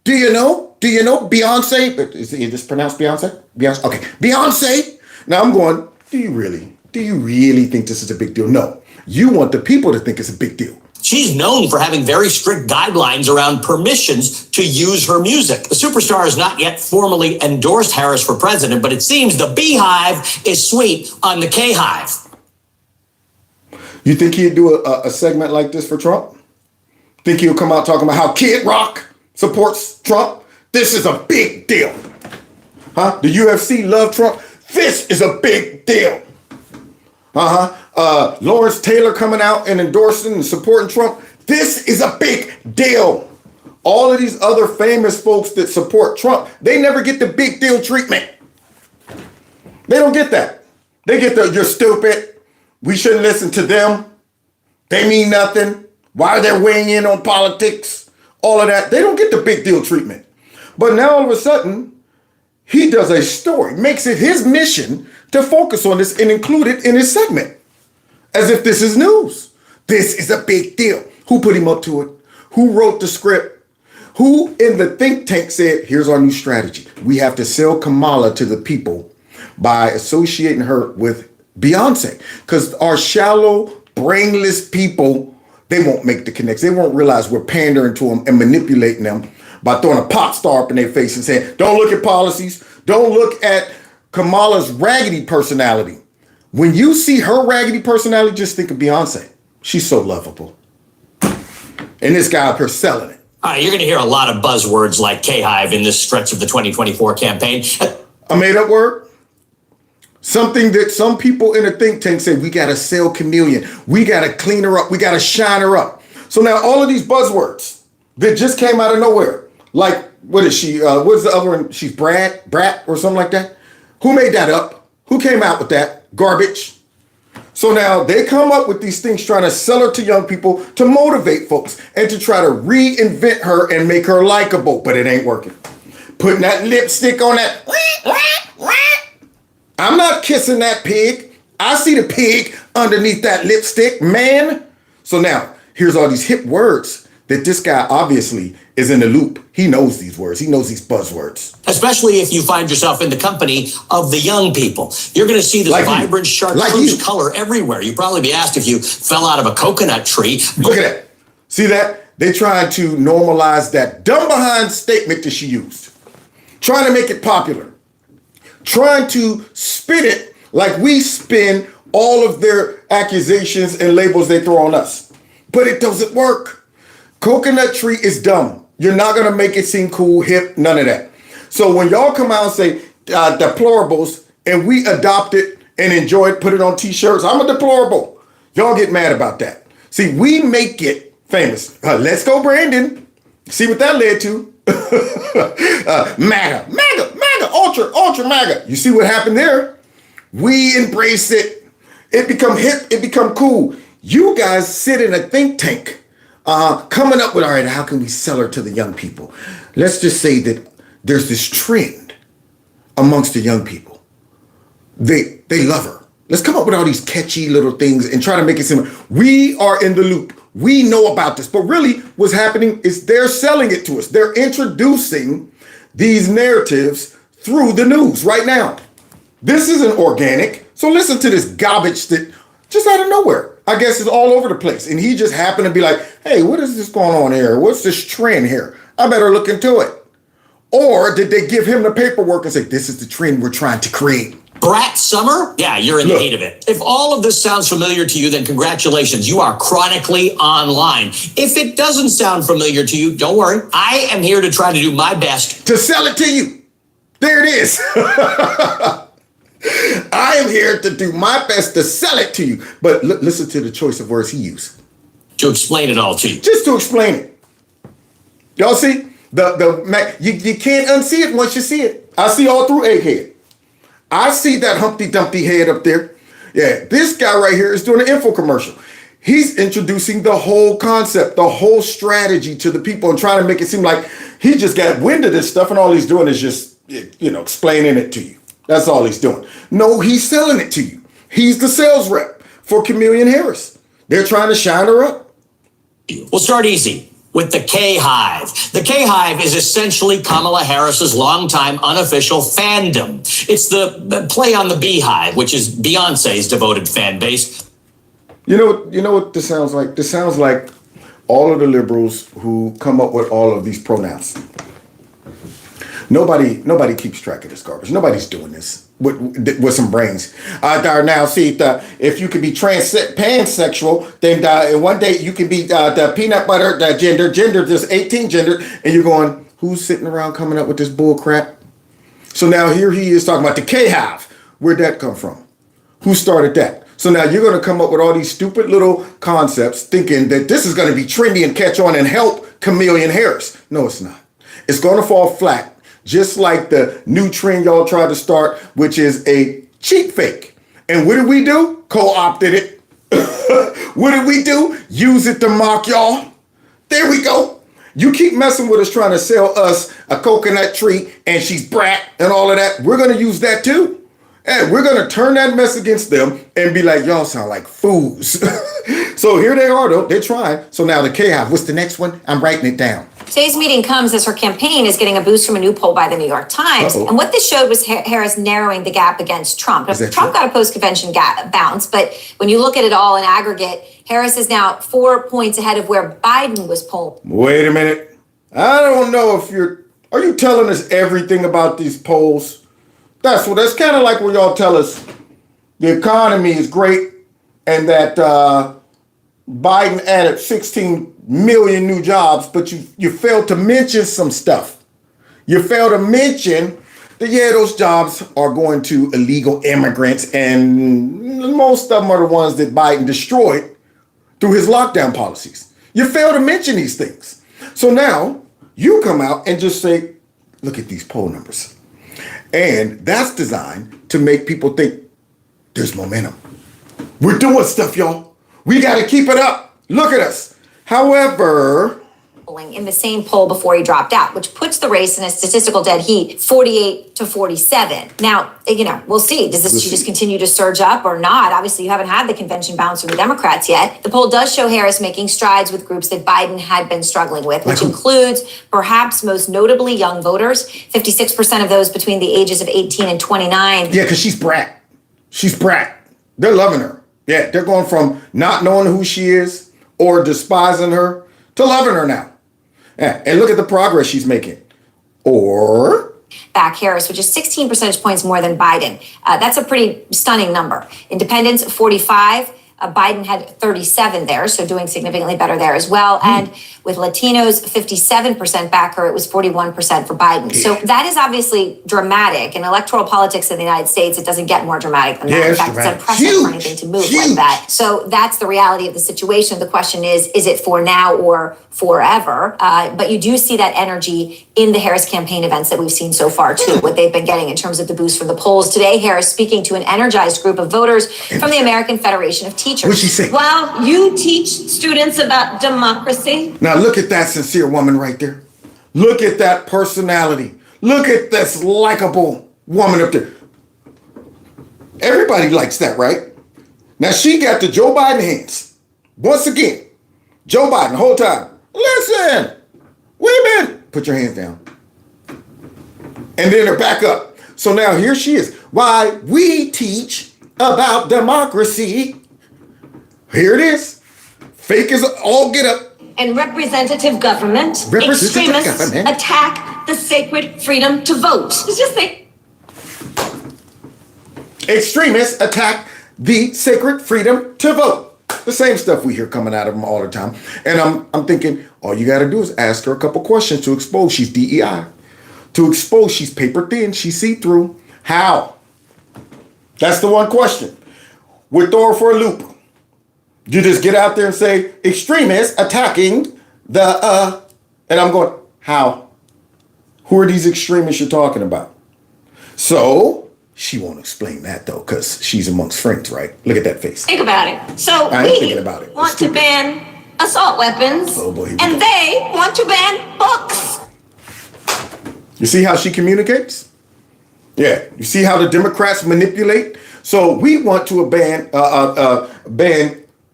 Do you know Beyonce? Is this pronounced Beyonce? Beyonce. Okay, Beyonce. Now I'm going, do you really think this is a big deal? No. You want the people to think it's a big deal. she's known for having very strict guidelines around permissions to use her music. The superstar has not yet formally endorsed Harris for president, but it seems the beehive is sweet on the K-hive. You think he'd do a segment like this for Trump? Think he'll come out talking about how Kid Rock supports Trump? This is a big deal. Huh? The UFC love Trump? This is a big deal. Lawrence Taylor coming out and endorsing and supporting Trump? This is a big deal. All of these other famous folks that support Trump, they never get the big deal treatment. They don't get that. They get the, you're stupid. We shouldn't listen to them. They mean nothing. Why are they weighing in on politics? All of that. They don't get the big deal treatment. But now all of a sudden, he does a story, makes it his mission to focus on this and include it in his segment. As if this is news. This is a big deal. Who put him up to it? Who wrote the script? Who in the think tank said, here's our new strategy. We have to sell Kamala to the people by associating her with Beyonce. Because our shallow, brainless people, they won't make the connection. They won't realize we're pandering to them and manipulating them by throwing a pop star up in their face and saying, don't look at policies. Don't look at Kamala's raggedy personality. When you see her raggedy personality, just think of Beyonce. She's so lovable. And this guy up here selling it. All right, you're going to hear a lot of buzzwords like K-hive in this stretch of the 2024 campaign. A made-up word? Something that some people in the think tank say, we got to sell Chameleon. We got to clean her up. We got to shine her up. So now all of these buzzwords that just came out of nowhere, like, what is she? What's the other one? She's Brat or something like that. Who made that up? Who came out with that garbage? So now they come up with these things trying to sell her to young people to motivate folks and to try to reinvent her and make her likable, but it ain't working. Putting that lipstick on that. I'm not kissing that pig. I see the pig underneath that lipstick, man. So now here's all these hip words that this guy obviously is in the loop. He knows these words. He knows these buzzwords. Especially if you find yourself in the company of the young people. You're going to see this vibrant chartreuse color everywhere. You'd probably be asked if you fell out of a coconut tree. Look at that. See that? They trying to normalize that dumb behind statement that she used. Trying to make it popular. Trying to spin it like we spin all of their accusations and labels they throw on us. But it doesn't work. Coconut tree is dumb. You're not going to make it seem cool, hip, none of that. So when y'all come out and say deplorables and we adopt it and enjoy it, put it on t-shirts, I'm a deplorable. Y'all get mad about that. See, we make it famous. Let's go, Brandon. See what that led to? MAGA, ultra MAGA. You see what happened there? We embrace it. It become hip. It become cool. You guys sit in a think tank. Coming up with, all right, how can we sell her to the young people? Let's just say that there's this trend amongst the young people. They love her. Let's come up with all these catchy little things and try to make it seem we are in the loop. We know about this. But really what's happening is they're selling it to us. They're introducing these narratives through the news right now. This isn't organic. So listen to this garbage that just out of nowhere. I guess it's all over the place. And he just happened to be like, hey, what is this going on here? What's this trend here? I better look into it. Or did they give him the paperwork and say, this is the trend we're trying to create? Brat summer? Yeah, you're in the heat of it. If all of this sounds familiar to you, then congratulations. You are chronically online. If it doesn't sound familiar to you, don't worry. I am here to try to do my best to sell it to you. There it is. I am here to do my best to sell it to you. But listen to the choice of words he used. To explain it all to you. Just to explain it. Y'all see? You can't unsee it once you see it. I see all through Egghead. I see that Humpty Dumpty head up there. Yeah, this guy right here is doing an info commercial. He's introducing the whole concept, the whole strategy to the people and trying to make it seem like he just got wind of this stuff and all he's doing is just, explaining it to you. That's all he's doing. No, he's selling it to you. He's the sales rep for Chameleon Harris. They're trying to shine her up. We'll start easy with the K-Hive. The K-Hive is essentially Kamala Harris's longtime unofficial fandom. It's the play on the Beehive, which is Beyonce's devoted fan base. You know what this sounds like? This sounds like all of the liberals who come up with all of these pronouns. Nobody keeps track of this garbage. Nobody's doing this with some brains. Now, see, if you could be pansexual, then one day you can be the peanut butter, the gender, just 18 gender, and you're going, who's sitting around coming up with this bull crap? So now here he is talking about the K-Hive. Where'd that come from? Who started that? So now you're going to come up with all these stupid little concepts thinking that this is going to be trendy and catch on and help Chameleon Harris. No, it's not. It's going to fall flat. Just like the new trend y'all tried to start, which is a cheap fake. And what did we do? Co-opted it. What did we do? Use it to mock y'all. There we go. You keep messing with us trying to sell us a coconut tree and she's brat and all of that. We're going to use that too. And we're going to turn that mess against them and be like, y'all sound like fools. So here they are, though. They're trying. So now the K-Hive. What's the next one? I'm writing it down. Today's meeting comes as her campaign is getting a boost from a new poll by the New York Times. Uh-oh. And what this showed was Harris narrowing the gap against Trump. Trump got a post-convention bounce, but when you look at it all in aggregate, Harris is now 4 points ahead of where Biden was polling. Wait a minute. I don't know if are you telling us everything about these polls? That's kind of like when y'all tell us the economy is great and that Biden added 16 million new jobs, but you failed to mention some stuff. You failed to mention that, those jobs are going to illegal immigrants, and most of them are the ones that Biden destroyed through his lockdown policies. You fail to mention these things. So now you come out and just say, look at these poll numbers. And that's designed to make people think there's momentum. We're doing stuff, y'all. We got to keep it up. Look at us. However, in the same poll before he dropped out, which puts the race in a statistical dead heat, 48 to 47. Now, we'll see. Does this just continue to surge up or not? Obviously, you haven't had the convention bounce from the Democrats yet. The poll does show Harris making strides with groups that Biden had been struggling with, which includes perhaps most notably young voters, 56% of those between the ages of 18 and 29. Yeah, because she's brat. She's brat. They're loving her. Yeah, they're going from not knowing who she is or despising her to loving her now. Yeah, and look at the progress she's making. Or back Harris, which is 16 percentage points more than Biden. That's a pretty stunning number. Independents, 45. Biden had 37 there, so doing significantly better there as well. And with Latinos, 57% back her, it was 41% for Biden. So that is obviously dramatic. In electoral politics in the United States, it doesn't get more dramatic than that. In fact, it's unprecedented for anything to move like that. So that's the reality of the situation. The question is it for now or forever? But you do see that energy in the Harris campaign events that we've seen so far, too, what they've been getting in terms of the boost from the polls. Today, Harris speaking to an energized group of voters from the American Federation of Teachers. What'd she say? Well, you teach students about democracy. Now look at that sincere woman right there. Look at that personality. Look at this likable woman up there. Everybody likes that, right? Now she got the Joe Biden hands. Once again, Joe Biden, the whole time. Listen, women, put your hands down. And then her back up. So now here she is. Why we teach about democracy. Here it is. Fake as all get up. And representative government, extremists attack the sacred freedom to vote. It's just like extremists attack the sacred freedom to vote. The same stuff we hear coming out of them all the time. And I'm thinking, all you got to do is ask her a couple questions to expose she's DEI. To expose she's paper thin, she's see-through. How? That's the one question. We're throwing her for a loop. You just get out there and say, extremists attacking the, and I'm going, how? Who are these extremists you're talking about? So she won't explain that though, because she's amongst friends, right? Look at that face. think about it. So I ain't thinking about it. Want to ban assault weapons, Oh boy, and they want to ban books. You see how she communicates? Yeah. You see how the Democrats manipulate? So we want to ban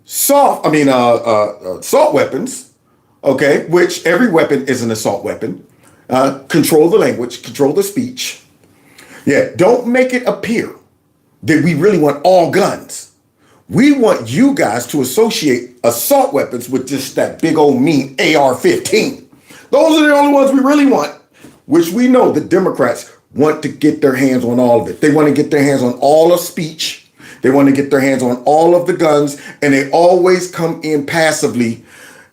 assault weapons, okay, which every weapon is an assault weapon. Control the language, control the speech. Yeah, don't make it appear that we really want all guns. We want you guys to associate assault weapons with just that big old mean AR-15. Those are the only ones we really want, which we know the Democrats want to get their hands on all of it. They want to get their hands on all of speech. They want to get their hands on all of the guns, and they always come in passively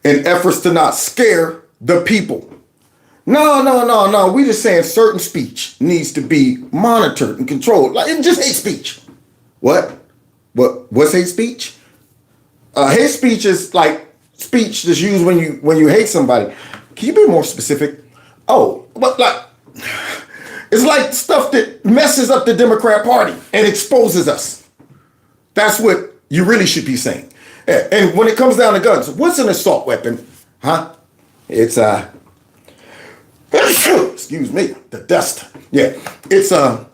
in efforts to not scare the people. No. We just saying certain speech needs to be monitored and controlled. Like it's just hate speech. What's hate speech? Hate speech is like speech that's used when you hate somebody. Can you be more specific? Oh, but like it's like stuff that messes up the Democrat Party and exposes us. That's what you really should be saying. And when it comes down to guns, what's an assault weapon? Huh? It's excuse me, the dust. Yeah, it's an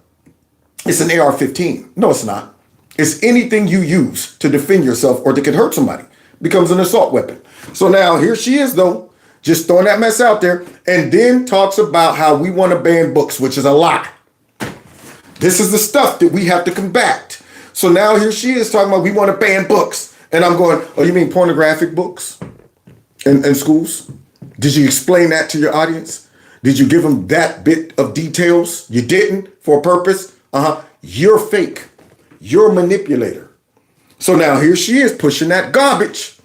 AR-15. No, it's not. It's anything you use to defend yourself or that could hurt somebody becomes an assault weapon. So now here she is though, just throwing that mess out there, and then talks about how we want to ban books, which is a lie. This is the stuff that we have to combat. So now here she is talking about we want to ban books. And I'm going, oh, you mean pornographic books in schools? Did you explain that to your audience? Did you give them that bit of details? You didn't for a purpose? You're fake. You're a manipulator. So now here she is pushing that garbage.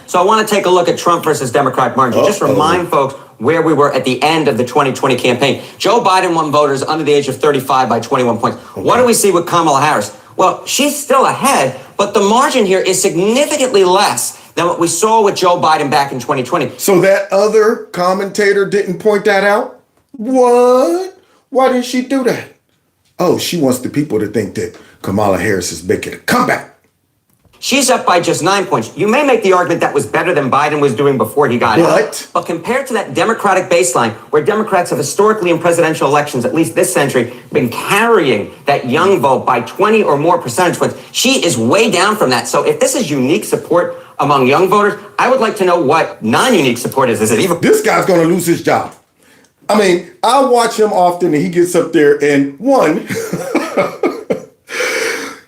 So I want to take a look at Trump versus Democratic margin. Just remind folks where we were at the end of the 2020 campaign. Joe Biden won voters under the age of 35 by 21 points. Okay. What do we see with Kamala Harris? Well, she's still ahead, but the margin here is significantly less than what we saw with Joe Biden back in 2020. So that other commentator didn't point that out? What? Why didn't she do that? Oh, she wants the people to think that Kamala Harris is making a comeback. She's up by just 9 points. You may make the argument that was better than Biden was doing before he got out. But compared to that Democratic baseline, where Democrats have historically in presidential elections, at least this century, been carrying that young vote by 20 or more percentage points, she is way down from that. So if this is unique support among young voters, I would like to know what non-unique support is. Is it even? This guy's going to lose his job. I mean, I watch him often and he gets up there and one,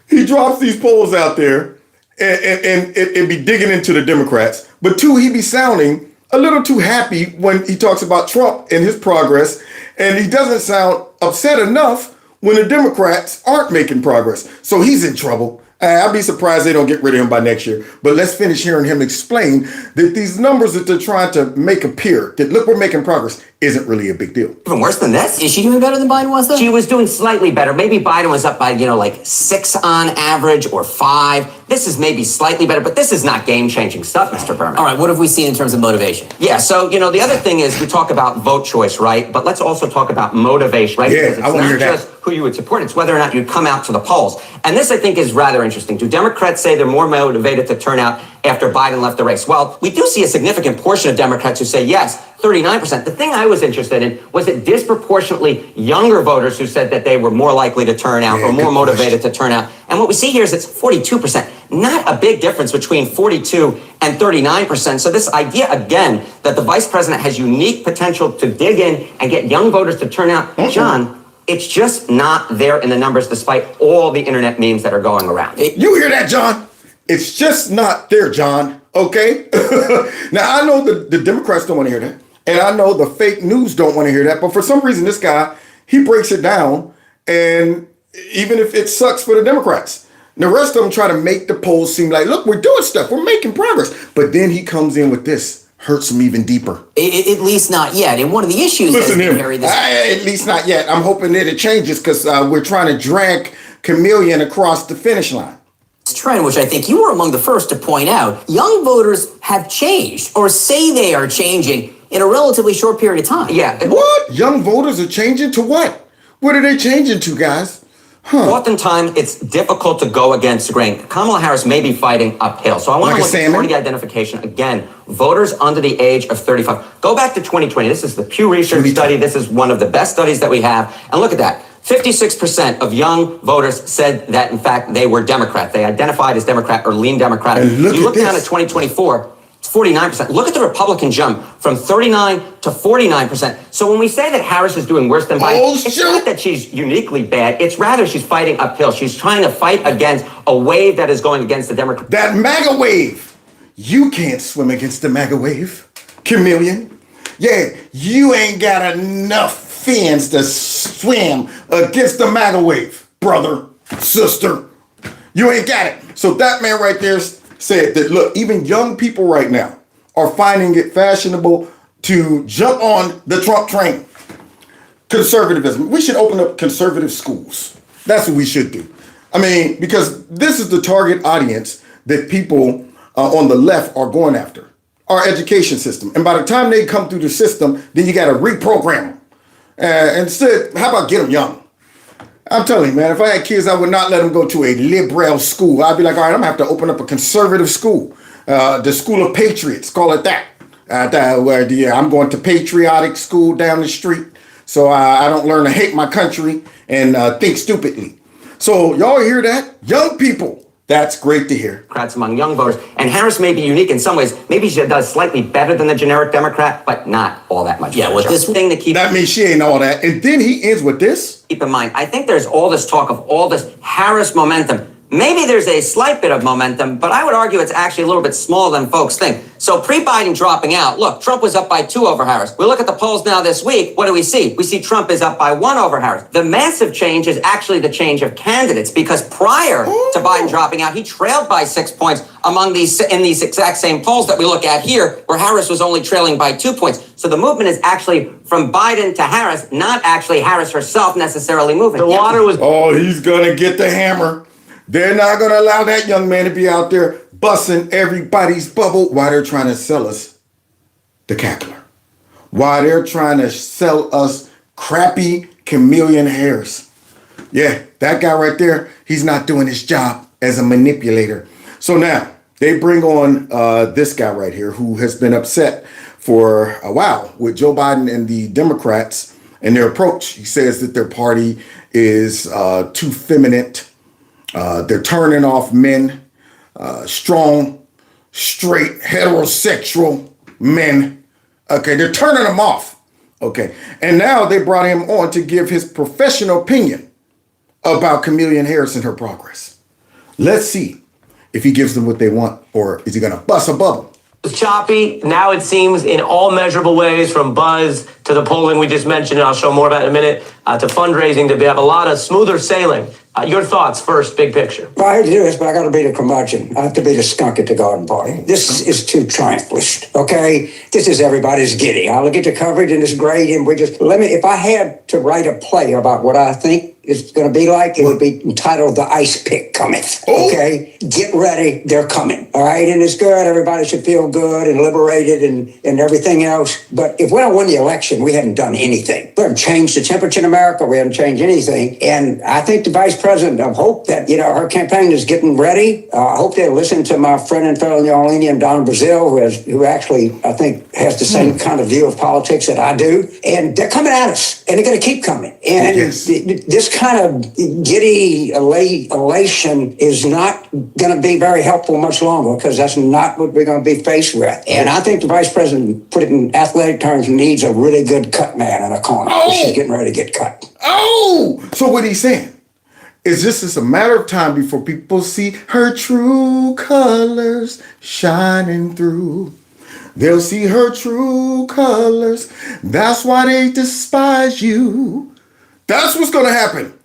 he drops these polls out there and be digging into the Democrats. But two, he be sounding a little too happy when he talks about Trump and his progress. And he doesn't sound upset enough when the Democrats aren't making progress. So he's in trouble. I'd be surprised they don't get rid of him by next year. But let's finish hearing him explain that these numbers that they're trying to make appear, that look, we're making progress, isn't really a big deal. Even worse than this? Is she doing better than Biden was, though? She was doing slightly better. Maybe Biden was up by, like 6 on average or 5. This is maybe slightly better, but this is not game-changing stuff, Mr. Berman. All right, what have we seen in terms of motivation? Yeah, so, the other thing is we talk about vote choice, right? But let's also talk about motivation, right? Yeah, because I want to hear that. It's not just who you would support, it's whether or not you come out to the polls. And this, I think, is rather interesting. Do Democrats say they're more motivated to turn out after Biden left the race? Well, we do see a significant portion of Democrats who say yes, 39%. The thing I was interested in was it disproportionately younger voters who said that they were more likely to turn out or more motivated to turn out. And what we see here is it's 42%. Not a big difference between 42 and 39%. So this idea, again, that the vice president has unique potential to dig in and get young voters to turn out, John, it's just not there in the numbers despite all the internet memes that are going around. You hear that, John? It's just not there, John. Okay? Now, I know the Democrats don't want to hear that. And I know the fake news don't want to hear that. But for some reason, this guy, he breaks it down. And even if it sucks for the Democrats, the rest of them try to make the polls seem like, look, we're doing stuff. We're making progress. But then he comes in with this, hurts him even deeper. At least not yet. And one of the issues Listen is to him. At least not yet. I'm hoping that it changes because we're trying to drag Chameleon across the finish line. Trend, which I think you were among the first to point out, young voters have changed or say they are changing in a relatively short period of time. Yeah. What? Young voters are changing to what? What are they changing to, guys? Oftentimes, it's difficult to go against the grain. Kamala Harris may be fighting uphill. So I want to look at party identification. Again, voters under the age of 35. Go back to 2020. This is the Pew Research study. This is one of the best studies that we have. And look at that. 56% of young voters said that, in fact, they were Democrat. They identified as Democrat or lean Democratic. You look down at 2024, it's 49%. Look at the Republican jump from 39 to 49%. So when we say that Harris is doing worse than Biden, it's not that she's uniquely bad. It's rather she's fighting uphill. She's trying to fight against a wave that is going against the Democrats. That MAGA wave. You can't swim against the MAGA wave, Chameleon. Yeah, you ain't got enough fins to swim against the MAGA wave, brother, sister. You ain't got it. So that man right there said that, look, even young people right now are finding it fashionable to jump on the Trump train. Conservatism. We should open up conservative schools. That's what we should do. I mean, because this is the target audience that people on the left are going after. Our education system. And by the time they come through the system, then you got to reprogram them. Instead, how about get them young? I'm telling you, man, if I had kids, I would not let them go to a liberal school. I'd be like, all right, I'm going to have to open up a conservative school. The School of Patriots, call it that. I'm going to patriotic school down the street so I don't learn to hate my country and think stupidly. So y'all hear that? Young people. That's great to hear. Democrats among young voters. And Harris may be unique in some ways. Maybe she does slightly better than the generic Democrat, but not all that much. Yeah, with this thing to keep. That means she ain't all that. And then he ends with this. Keep in mind, I think there's all this talk of all this Harris momentum. Maybe there's a slight bit of momentum, but I would argue it's actually a little bit smaller than folks think. So pre-Biden dropping out, look, Trump was up by 2 over Harris. We look at the polls now this week. What do we see? We see Trump is up by 1 over Harris. The massive change is actually the change of candidates because prior to Biden dropping out, he trailed by 6 points among these in these exact same polls that we look at here, where Harris was only trailing by 2 points. So the movement is actually from Biden to Harris, not actually Harris herself necessarily moving. The water was. Oh, he's going to get the hammer. They're not going to allow that young man to be out there busting everybody's bubble while they're trying to sell us the cackler. While they're trying to sell us crappy chameleon hairs. Yeah, that guy right there, he's not doing his job as a manipulator. So now they bring on this guy right here who has been upset for a while with Joe Biden and the Democrats and their approach. He says that their party is too feminine. They're turning off men, strong, straight, heterosexual men. Okay, they're turning them off. Okay, and now they brought him on to give his professional opinion about Chameleon Harris and her progress. Let's see if he gives them what they want, or is he gonna bust a bubble? Choppy. Now it seems in all measurable ways, from buzz to the polling we just mentioned, and I'll show more about in a minute, to fundraising, to have a lot of smoother sailing. Your thoughts first, big picture. Well, I hate to do this, but I got to be the curmudgeon. I have to be the skunk at the garden party. This is too triumphalist, okay? This is everybody's giddy. I look at the coverage and it's great, and if I had to write a play about what I think it's going to be like, it would be entitled The Ice Pick Cometh, okay? Get ready, they're coming, all right? And it's good, everybody should feel good and liberated and everything else. But if we don't win the election, we haven't done anything. We haven't changed the temperature in America, we haven't changed anything. And I think the Vice President, I hope that, her campaign is getting ready. I hope they listen to my friend and fellow New Don Brazil, who actually, I think, has the same kind of view of politics that I do. And they're coming at us, and they're going to keep coming. And this kind of giddy elation is not going to be very helpful much longer, because that's not what we're going to be faced with. And I think the Vice President, put it in athletic terms, needs a really good cut man in a corner. She's getting ready to get cut. So what he's saying is this is a matter of time before people see her true colors shining through. They'll see her true colors. That's why they despise you. That's what's going to happen.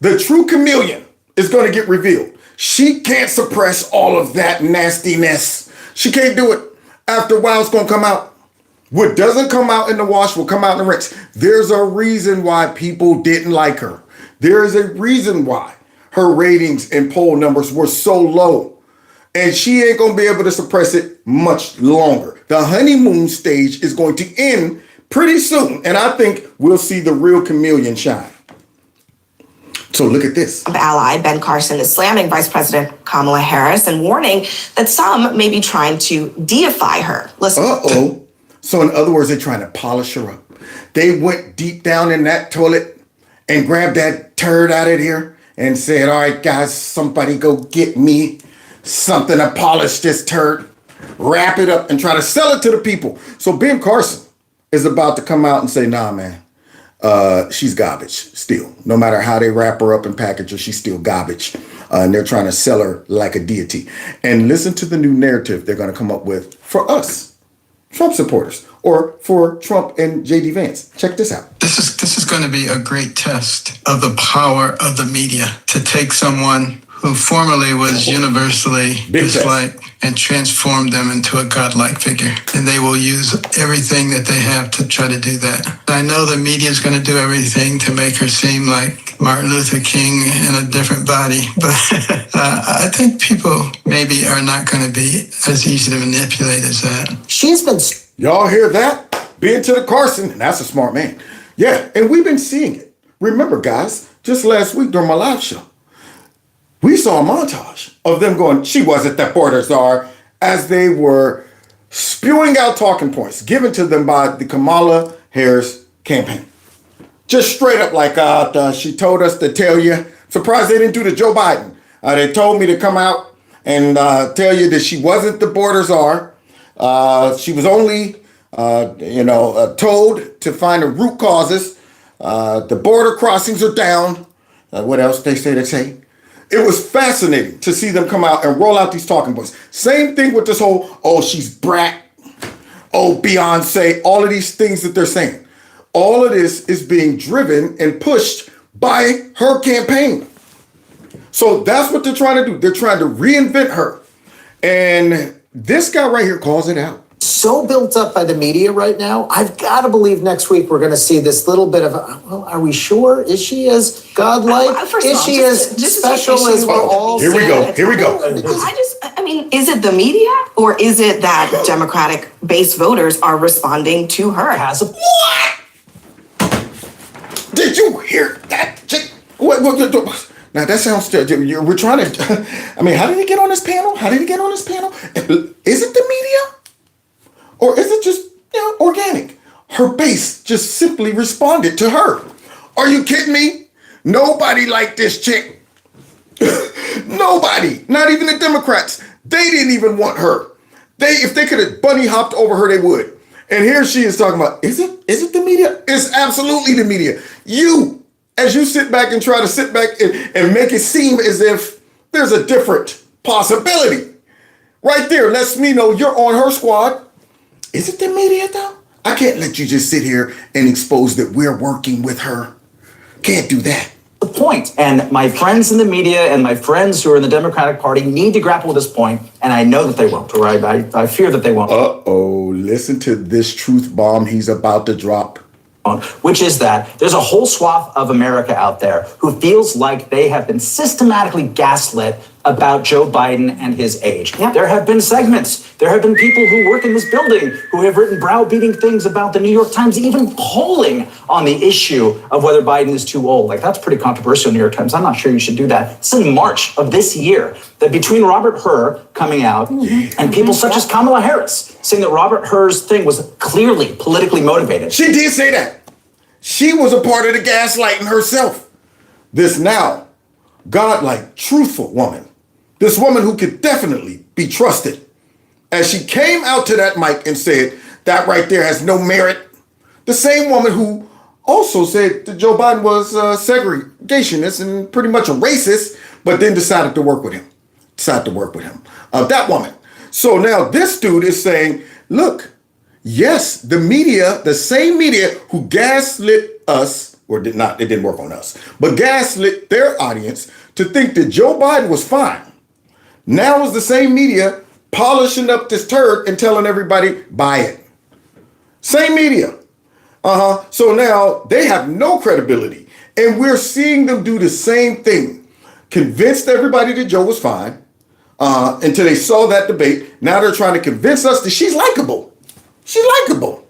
The true chameleon is going to get revealed. She can't suppress all of that nastiness. She can't do it. After a while, it's going to come out. What doesn't come out in the wash will come out in the rinse. There's a reason why people didn't like her. There is a reason why her ratings and poll numbers were so low. And she ain't going to be able to suppress it much longer. The honeymoon stage is going to end pretty soon. And I think we'll see the real chameleon shine. So look at this. Ally Ben Carson is slamming Vice President Kamala Harris and warning that some may be trying to deify her. Listen. So in other words, they're trying to polish her up. They went deep down in that toilet and grabbed that turd out of here and said, all right, guys, somebody go get me something to polish this turd, wrap it up and try to sell it to the people. So Ben Carson is about to come out and say, nah, man, she's garbage still. No matter how they wrap her up and package her, she's still garbage. And they're trying to sell her like a deity. And listen to the new narrative they're going to come up with for us, Trump supporters, or for Trump and J.D. Vance. Check this out. This is going to be a great test of the power of the media to take someone who formerly was universally disliked and transform them into a godlike figure. And they will use everything that they have to try to do that. I know the media is going to do everything to make her seem like Martin Luther King in a different body. But I think people maybe are not going to be as easy to manipulate as that. She's been... Y'all hear that? Being to the Carson, that's a smart man. Yeah, and we've been seeing it. Remember, guys, just last week during my live show, we saw a montage of them going, she wasn't the border czar, as they were spewing out talking points given to them by the Kamala Harris campaign. Just straight up like, she told us to tell you. Surprised they didn't do the Joe Biden. They told me to come out and tell you that she wasn't the border czar. She was only, told to find the root causes. The border crossings are down. What else they say? It was fascinating to see them come out and roll out these talking points. Same thing with this whole, she's brat, Beyonce, all of these things that they're saying. All of this is being driven and pushed by her campaign. So that's what they're trying to do. They're trying to reinvent her. And this guy right here calls it out. So built up by the media right now, I've got to believe next week we're going to see this little bit of, are we sure? Is she as godlike? Is she as special as we're all saying? Here we go. I mean, is it the media or is it that Democratic base voters are responding to her? What? Did you hear that? What? Now that sounds. We're trying to. I mean, how did he get on this panel? How did he get on this panel? Is it the media, or is it just organic? Her base just simply responded to her. Are you kidding me? Nobody liked this chick. Nobody, not even the Democrats. They didn't even want her. If they could have bunny hopped over her, they would. And here she is talking about, is it the media? It's absolutely the media. You, as you sit back and try to sit back and make it seem as if there's a different possibility. Right there lets me know you're on her squad. Is it the media though? I can't let you just sit here and expose that we're working with her. Can't do that. The point. And my friends in the media and my friends who are in the Democratic Party need to grapple with this point, and I know that they won't, right? I fear that they won't. Uh-oh, listen to this truth bomb he's about to drop. Which is that there's a whole swath of America out there who feels like they have been systematically gaslit about Joe Biden and his age. Yeah. There have been segments. There have been people who work in this building who have written browbeating things about the New York Times, even polling on the issue of whether Biden is too old. Like, that's pretty controversial, New York Times. I'm not sure you should do that. It's in March of this year that between Robert Hur coming out and people such as Kamala Harris saying that Robert Hur's thing was clearly politically motivated. She did say that. She was a part of the gaslighting herself. This now godlike, truthful woman. This woman who could definitely be trusted. As she came out to that mic and said, that right there has no merit. The same woman who also said that Joe Biden was segregationist and pretty much a racist, but then decided to work with him. That woman. So now this dude is saying, look, yes, the media, the same media who gaslit us, or did not, it didn't work on us, but gaslit their audience to think that Joe Biden was fine. Now is the same media polishing up this turd and telling everybody, buy it. Same media. So now they have no credibility. And we're seeing them do the same thing. Convinced everybody that Joe was fine until they saw that debate. Now they're trying to convince us that she's likable. She's likable.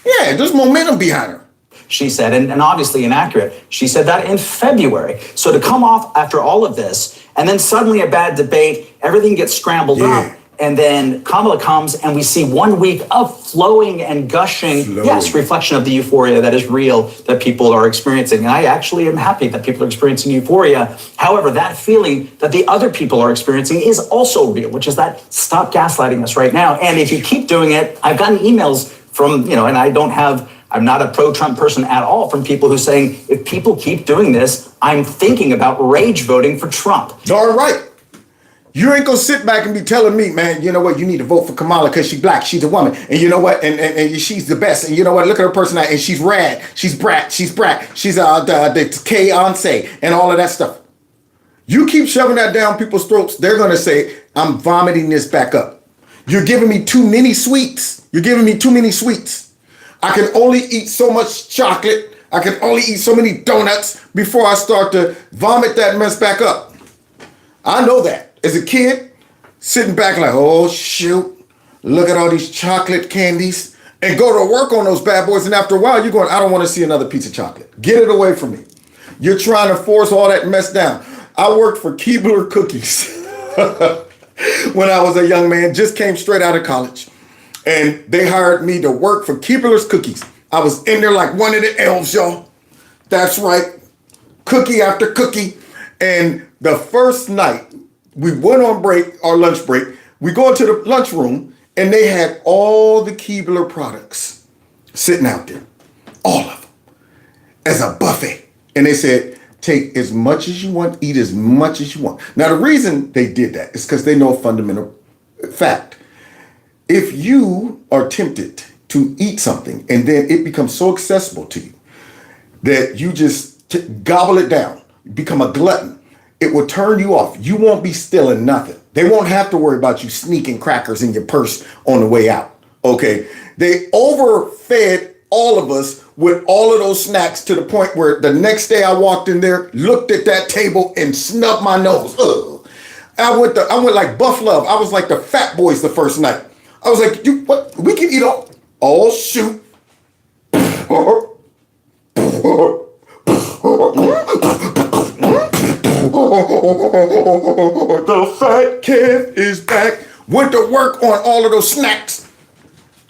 Yeah, there's momentum behind her. She said, and obviously inaccurate, she said that in February. So to come off after all of this, and then suddenly a bad debate, everything gets scrambled up, and then Kamala comes and we see 1 week of flowing and gushing, yes, reflection of the euphoria that is real, that people are experiencing. And I actually am happy that people are experiencing euphoria. However, that feeling that the other people are experiencing is also real, which is that stop gaslighting us right now. And if you keep doing it, I've gotten emails from, and I'm not a pro-Trump person at all, from people who saying, if people keep doing this, I'm thinking about rage voting for Trump. Darn right. You ain't gonna sit back and be telling me, man, you know what, you need to vote for Kamala because she's black, she's a woman, and you know what, and she's the best, and you know what, look at her personality, and she's rad, she's brat, she's the K-once, and all of that stuff. You keep shoving that down people's throats, they're gonna say, I'm vomiting this back up. You're giving me too many sweets. I can only eat so much chocolate. I can only eat so many donuts before I start to vomit that mess back up. I know that. As a kid, sitting back like, oh shoot, look at all these chocolate candies, and go to work on those bad boys, and after a while, you're going, I don't want to see another piece of chocolate. Get it away from me. You're trying to force all that mess down. I worked for Keebler Cookies when I was a young man, just came straight out of college. And they hired me to work for Keebler's Cookies. I was in there like one of the elves, y'all. That's right. Cookie after cookie. And the first night, we went on break, our lunch break. We go into the lunchroom, and they had all the Keebler products sitting out there. All of them. As a buffet. And they said, take as much as you want, eat as much as you want. Now, the reason they did that is because they know a fundamental fact. If you are tempted to eat something and then it becomes so accessible to you that you just gobble it down, become a glutton, it will turn you off. You won't be stealing nothing. They won't have to worry about you sneaking crackers in your purse on the way out. Okay. They overfed all of us with all of those snacks to the point where the next day I walked in there, looked at that table and snubbed my nose. Ugh. I went like Buff Love. I was like the fat boys the first night. I was like, what? We can eat all. Oh shoot. The fat kid is back. Went to work on all of those snacks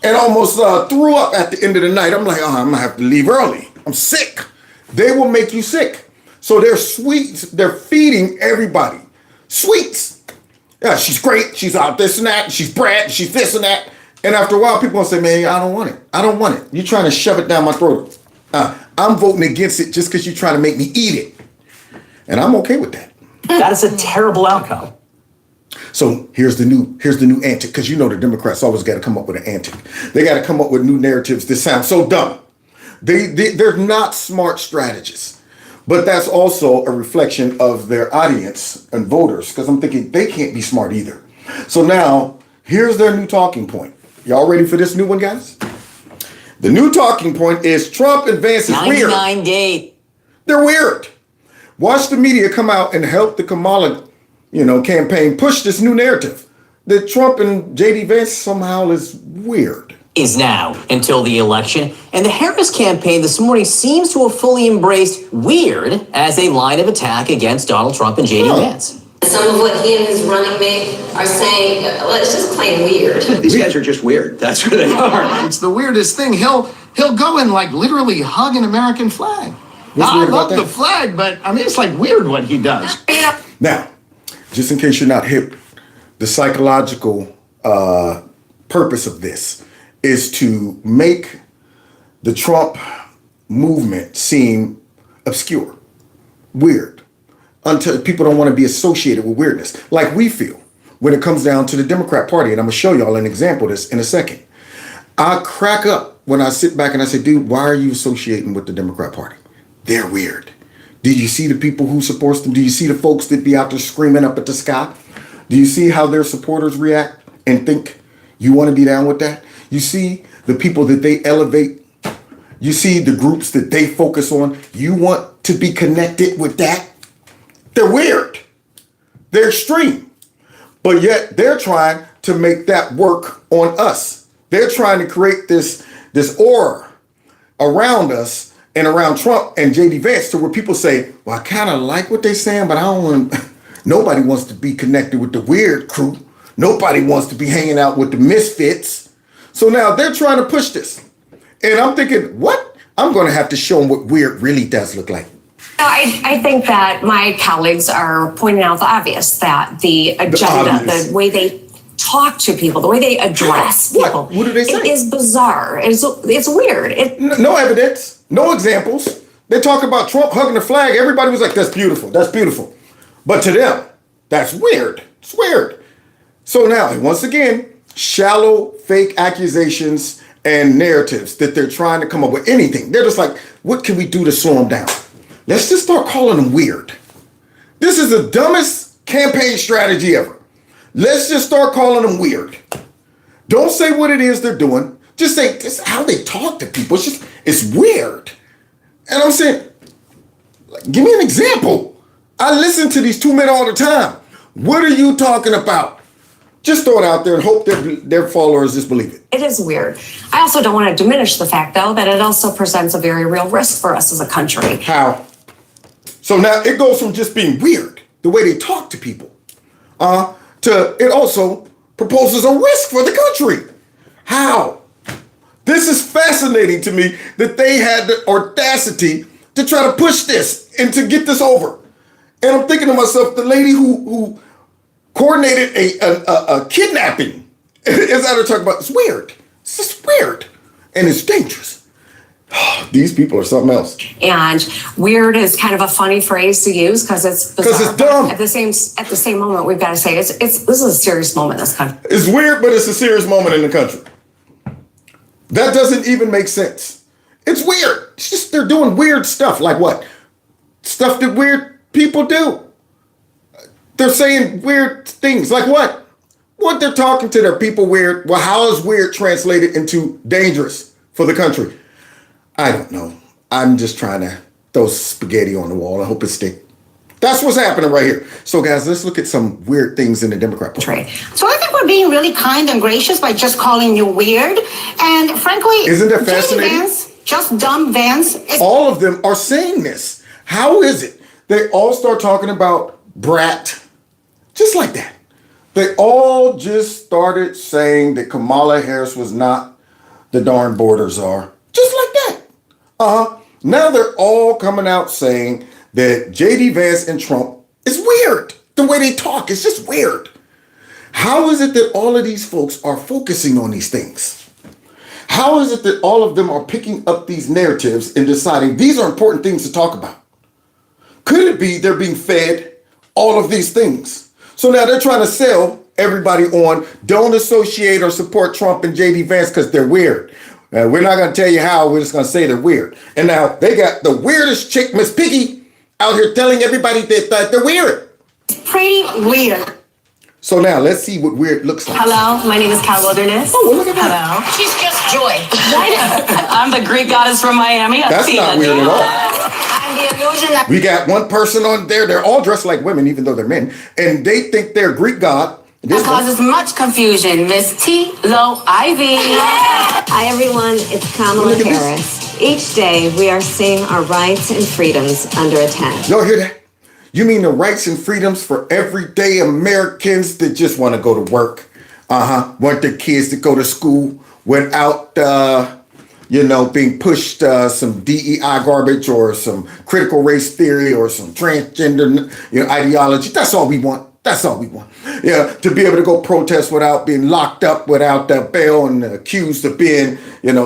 and almost threw up at the end of the night. I'm like, oh, I'm gonna have to leave early. I'm sick. They will make you sick. So they're sweets. They're feeding everybody sweets. Yeah, she's great. She's out this and that. She's brat. She's this and that. And after a while, people gonna say, man, I don't want it. I don't want it. You're trying to shove it down my throat. I'm voting against it just because you're trying to make me eat it. And I'm okay with that. That is a terrible outcome. So here's the new antic, because you know the Democrats always got to come up with an antic. They got to come up with new narratives that sound so dumb. They're not smart strategists, but that's also a reflection of their audience and voters, because I'm thinking they can't be smart either. So now here's their new talking point. Y'all ready for this new one, guys? The new talking point is Trump and Vance is weird. 99 Gate. They're weird. Watch the media come out and help the Kamala, campaign push this new narrative that Trump and JD Vance somehow is weird. Is now until the election. And the Harris campaign this morning seems to have fully embraced weird as a line of attack against Donald Trump and JD Vance. Some of what he and his running mate are saying, well, it's just plain weird. These guys are just weird. That's where they are. It's the weirdest thing. He'll go and like literally hug an American flag. What's Now, weird I about love that? the flag, but I mean, it's like weird what he does. Now, just in case you're not hip, the psychological purpose of this is to make the Trump movement seem obscure, weird, until people don't want to be associated with weirdness, like we feel when it comes down to the Democrat Party. And I'm gonna show y'all an example of this in a second. I crack up when I sit back and I say, dude, why are you associating with the Democrat Party? They're weird. Do you see the people who support them? Do you see the folks that be out there screaming up at the sky? Do you see how their supporters react and think you want to be down with that? You see the people that they elevate. You see the groups that they focus on. You want to be connected with that? They're weird. They're extreme. But yet they're trying to make that work on us. They're trying to create this aura around us and around Trump and JD Vance to where people say, well, I kind of like what they're saying, but I don't want, nobody wants to be connected with the weird crew. Nobody wants to be hanging out with the misfits. So now they're trying to push this. And I'm thinking, what? I'm going to have to show them what weird really does look like. I think that my colleagues are pointing out the obvious, that the agenda, the way they talk to people, the way they address people. What do they say? It is bizarre. It's weird. No evidence, no examples. They talk about Trump hugging the flag. Everybody was like, that's beautiful. That's beautiful. But to them, that's weird. It's weird. So now, once again, shallow, fake accusations and narratives that they're trying to come up with anything. They're just like, what can we do to slow them down? Let's just start calling them weird. This is the dumbest campaign strategy ever. Let's just start calling them weird. Don't say what it is they're doing. Just say this is how they talk to people. It's weird. And I'm saying, give me an example. I listen to these two men all the time. What are you talking about? Just throw it out there and hope that their followers just believe it. It is weird. I also don't want to diminish the fact, though, that it also presents a very real risk for us as a country. How? So now it goes from just being weird, the way they talk to people, to it also proposes a risk for the country. How? This is fascinating to me that they had the audacity to try to push this and to get this over. And I'm thinking to myself, the lady who coordinated a kidnapping is out there talking about, it's weird. It's just weird. And it's dangerous. These people are something else. And weird is kind of a funny phrase to use because it's bizarre. Because it's dumb. At the same moment, we've got to say this is a serious moment in this country. It's weird, but it's a serious moment in the country. That doesn't even make sense. It's weird. It's just they're doing weird stuff. Like what? Stuff that weird people do. They're saying weird things. Like what? What they're talking to their people weird. Well, how is weird translated into dangerous for the country? I don't know. I'm just trying to throw spaghetti on the wall. I hope it sticks. That's what's happening right here. So, guys, let's look at some weird things in the Democrat Party. So I think we're being really kind and gracious by just calling you weird. And frankly, isn't that fascinating? Vance, just dumb Vance. All of them are saying this. How is it? They all start talking about brat, just like that. They all just started saying that Kamala Harris was not the darn border czar, just like that. Now they're all coming out saying that J.D. Vance and Trump is weird. The way they talk is just weird. How is it that all of these folks are focusing on these things? How is it that all of them are picking up these narratives and deciding these are important things to talk about? Could it be they're being fed all of these things? So now they're trying to sell everybody on don't associate or support Trump and J.D. Vance because they're weird. We're not going to tell you how. We're just going to say they're weird. And now they got the weirdest chick, Miss Piggy, out here telling everybody that they're weird. Pretty weird. So now let's see what weird looks like. Hello, my name is Cal Wilderness. Oh, well, look at that. Hello. She's just joy. I'm the Greek goddess from Miami. That's not weird at all. I'm the illusion that We got one person on there. They're all dressed like women, even though they're men. And they think they're Greek god. causes much confusion. Miss T. Lo Ivy. Hi, everyone. It's Kamala Harris. Each day, we are seeing our rights and freedoms under attack. Y'all hear that? You mean the rights and freedoms for everyday Americans that just want to go to work? Want their kids to go to school without, being pushed some DEI garbage or some critical race theory or some transgender ideology. That's all we want. That's all we want. Yeah, to be able to go protest without being locked up, without bail and accused of being,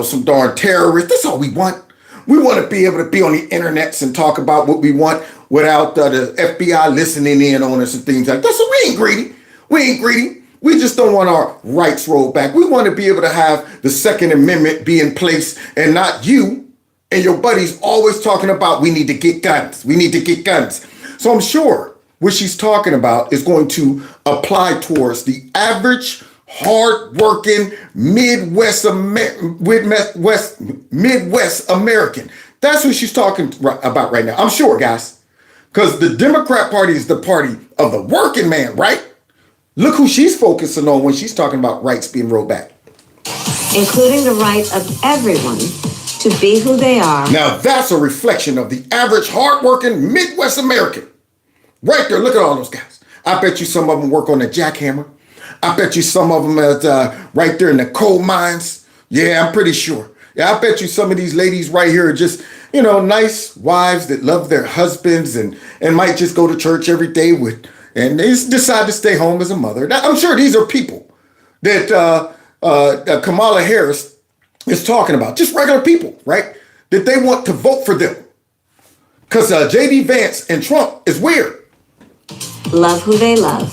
some darn terrorist. That's all we want. We want to be able to be on the internets and talk about what we want without the FBI listening in on us and things like that. So we ain't greedy. We ain't greedy. We just don't want our rights rolled back. We want to be able to have the Second Amendment be in place and not you and your buddies always talking about we need to get guns. We need to get guns. So I'm sure what she's talking about is going to apply towards the average hard-working Midwest American. That's what she's talking about right now. I'm sure, guys. Because the Democrat Party is the party of the working man, right? Look who she's focusing on when she's talking about rights being rolled back. Including the right of everyone to be who they are. Now that's a reflection of the average hard-working Midwest American. Right there, look at all those guys. I bet you some of them work on the jackhammer. I bet you some of them is right there in the coal mines. Yeah, I'm pretty sure. Yeah, I bet you some of these ladies right here are just, nice wives that love their husbands and might just go to church every day and they just decide to stay home as a mother. Now, I'm sure these are people that Kamala Harris is talking about. Just regular people, right? That they want to vote for them. Because J.D. Vance and Trump is weird. Love who they love,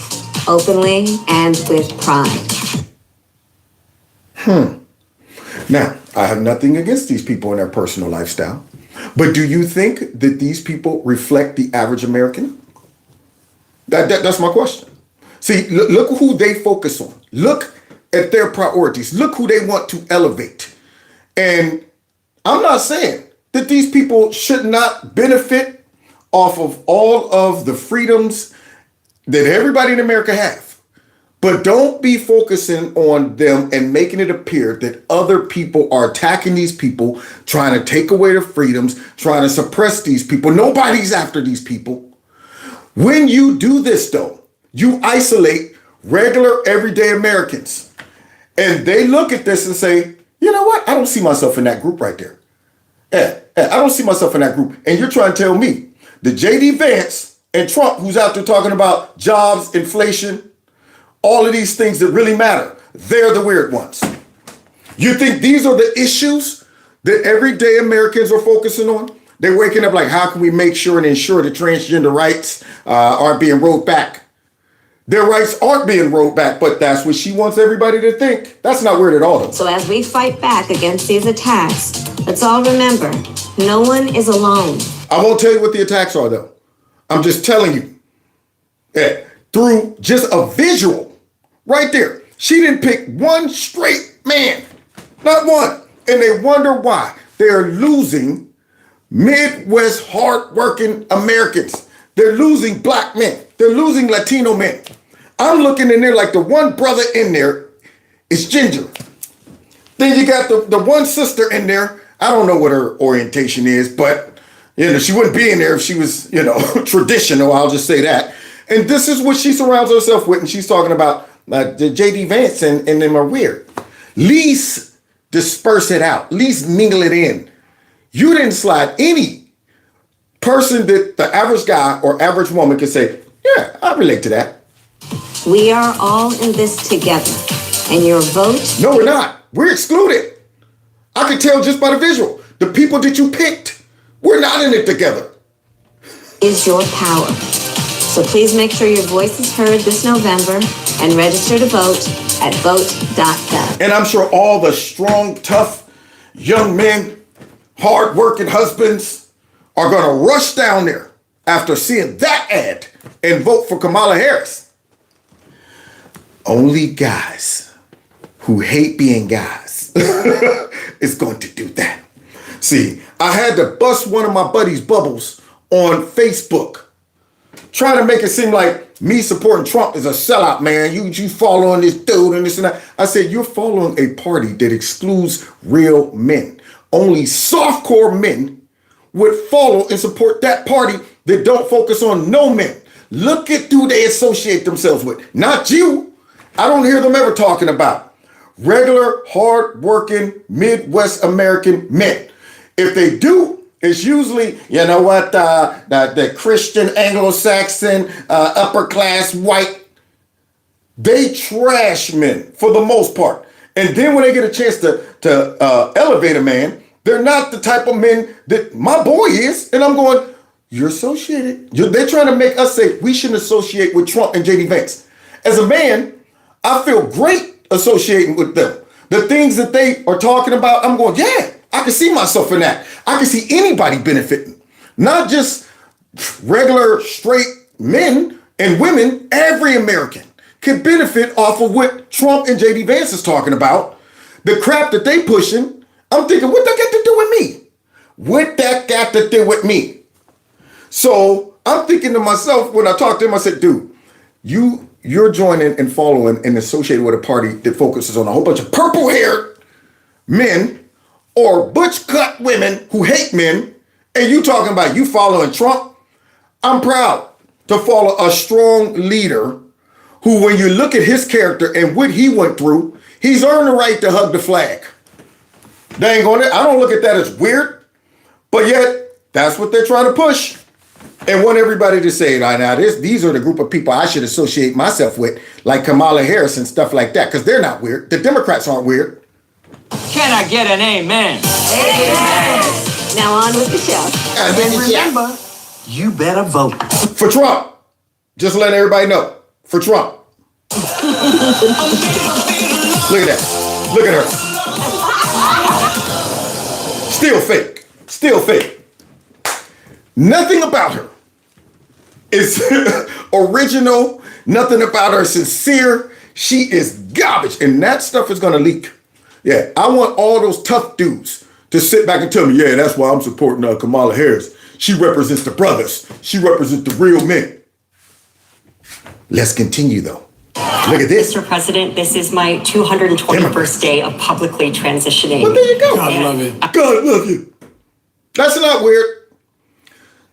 openly and with pride. Now, I have nothing against these people and their personal lifestyle, but do you think that these people reflect the average American? That's my question. See, look who they focus on. Look at their priorities. Look who they want to elevate. And I'm not saying that these people should not benefit off of all of the freedoms that everybody in America have. But don't be focusing on them and making it appear that other people are attacking these people, trying to take away their freedoms, trying to suppress these people. Nobody's after these people. When you do this, though, you isolate regular, everyday Americans. And they look at this and say, you know what? I don't see myself in that group right there. I don't see myself in that group. And you're trying to tell me that J.D. Vance and Trump, who's out there talking about jobs, inflation, all of these things that really matter, they're the weird ones. You think these are the issues that everyday Americans are focusing on? They're waking up like, how can we make sure and ensure that transgender rights aren't being rolled back? Their rights aren't being rolled back, but that's what she wants everybody to think. That's not weird at all, though. So as we fight back against these attacks, let's all remember, no one is alone. I won't tell you what the attacks are, though. I'm just telling you that through just a visual right there, she didn't pick one straight man, not one. And they wonder why they're losing Midwest hardworking Americans. They're losing black men. They're losing Latino men. I'm looking in there like the one brother in there is ginger. Then you got the one sister in there. I don't know what her orientation is, but she wouldn't be in there if she was, traditional. I'll just say that. And this is what she surrounds herself with. And she's talking about the JD Vance and them are weird. Least disperse it out. Least mingle it in. You didn't slide any person that the average guy or average woman could say, yeah, I relate to that. We are all in this together. And your vote? No, we're not. We're excluded. I could tell just by the visual. The people that you picked, we're not in it together. Is your power. So please make sure your voice is heard this November and register to vote at vote.gov. And I'm sure all the strong, tough young men, hard-working husbands are going to rush down there after seeing that ad and vote for Kamala Harris. Only guys who hate being guys is going to do that. See, I had to bust one of my buddies' bubbles on Facebook, trying to make it seem like me supporting Trump is a sellout, man. You following this dude and this and that. I said, you're following a party that excludes real men. Only softcore men would follow and support that party that don't focus on no men. Look at who they associate themselves with. Not you. I don't hear them ever talking about regular, hard-working, Midwest American men. If they do, it's usually, the Christian, Anglo-Saxon, upper-class, white. They trash men for the most part. And then when they get a chance to elevate a man, they're not the type of men that my boy is. And I'm going, you're associated. They're trying to make us say we shouldn't associate with Trump and JD Vance. As a man, I feel great associating with them. The things that they are talking about, I'm going, yeah, I can see myself in that. I can see anybody benefiting. Not just regular straight men and women. Every American can benefit off of what Trump and JD Vance is talking about. The crap that they pushing, I'm thinking, what that got to do with me? What that got to do with me? So I'm thinking to myself, when I talk to him, I said, dude, you're joining and following and associated with a party that focuses on a whole bunch of purple-haired men or butch-cut women who hate men, and you talking about you following Trump. I'm proud to follow a strong leader who, when you look at his character and what he went through, he's earned the right to hug the flag. They ain't gonna, I don't look at that as weird, but yet that's what they're trying to push. And want everybody to say, now these are the group of people I should associate myself with, like Kamala Harris and stuff like that, because they're not weird. The Democrats aren't weird. Can I get an amen? Amen. Now on with the show. And remember, you better vote. For Trump. Just letting everybody know. For Trump. Look at that. Look at her. Still fake. Still fake. Nothing about her is original. Nothing about her is sincere. She is garbage. And that stuff is going to leak. Yeah, I want all those tough dudes to sit back and tell me, yeah, that's why I'm supporting Kamala Harris. She represents the brothers. She represents the real men. Let's continue, though. Look at this. Mr. President, this is my 221st day of publicly transitioning. Well, there you go. God love you. God love you. That's not weird.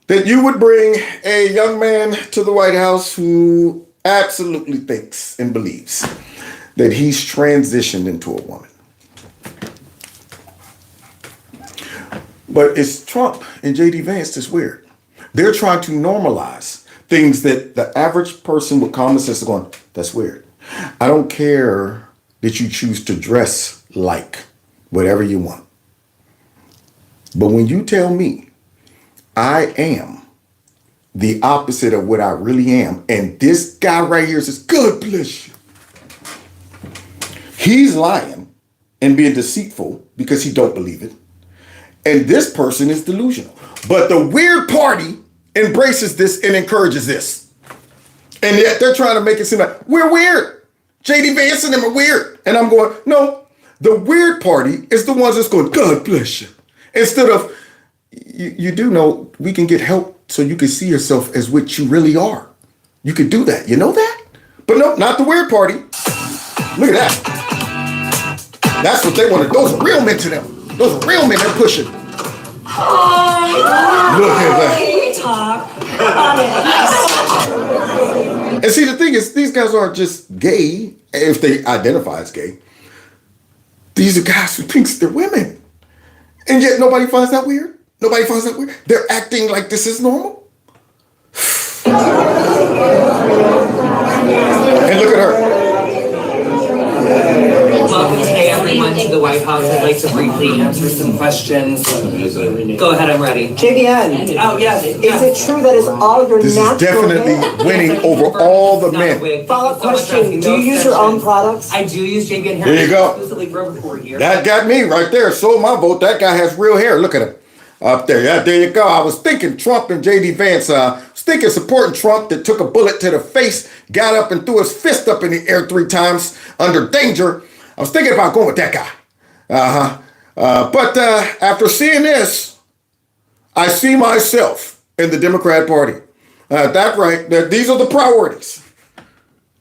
That you would bring a young man to the White House who absolutely thinks and believes that he's transitioned into a woman. But it's Trump and JD Vance that's weird. They're trying to normalize things that the average person with common sense is going, that's weird. I don't care that you choose to dress like whatever you want. But when you tell me I am the opposite of what I really am, and this guy right here says, God bless you. He's lying and being deceitful because he don't believe it. And this person is delusional. But the weird party embraces this and encourages this. And yet they're trying to make it seem like we're weird. JD Vance and them are weird. And I'm going, no, the weird party is the ones that's going, God bless you. Instead of, you do know we can get help so you can see yourself as what you really are. You could do that. You know that? But no, not the weird party. Look at that. That's what they wanted. Those are real men to them. Those are real men they're pushing. Look at that. And see, the thing is, these guys aren't just gay, if they identify as gay. These are guys who think they're women. And yet nobody finds that weird. Nobody finds that weird. They're acting like this is normal. And look at her. Welcome, hey everyone, to the White House. I'd like to briefly answer some questions. Go ahead, I'm ready. JVN. Oh, yes. Is it true that it's all your This natural is definitely hair? winning over all the men. Follow-up question. Do you use your own products? I do use JVN hair. There you go. Exclusively for over 4 years. That got me right there. Sold my vote. That guy has real hair. Look at him. Up there. Yeah, there you go. I was thinking Trump and J.D. Vance. Thinking supporting Trump that took a bullet to the face, got up and threw his fist up in the air 3 times under danger. I was thinking about going with that guy. But after seeing this, I see myself in the Democrat Party. That's right. These are the priorities.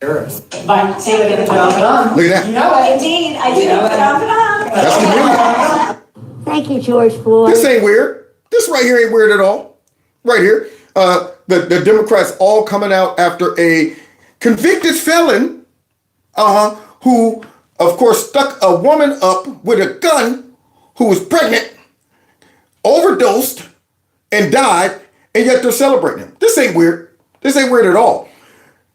But say it again. Look at that. You know it. Indeed, I do. That's the movie. Thank you, George Floyd. This ain't weird. This right here ain't weird at all. Right here. The Democrats all coming out after a convicted felon, who, of course, stuck a woman up with a gun who was pregnant, overdosed, and died, and yet they're celebrating him. This ain't weird. This ain't weird at all.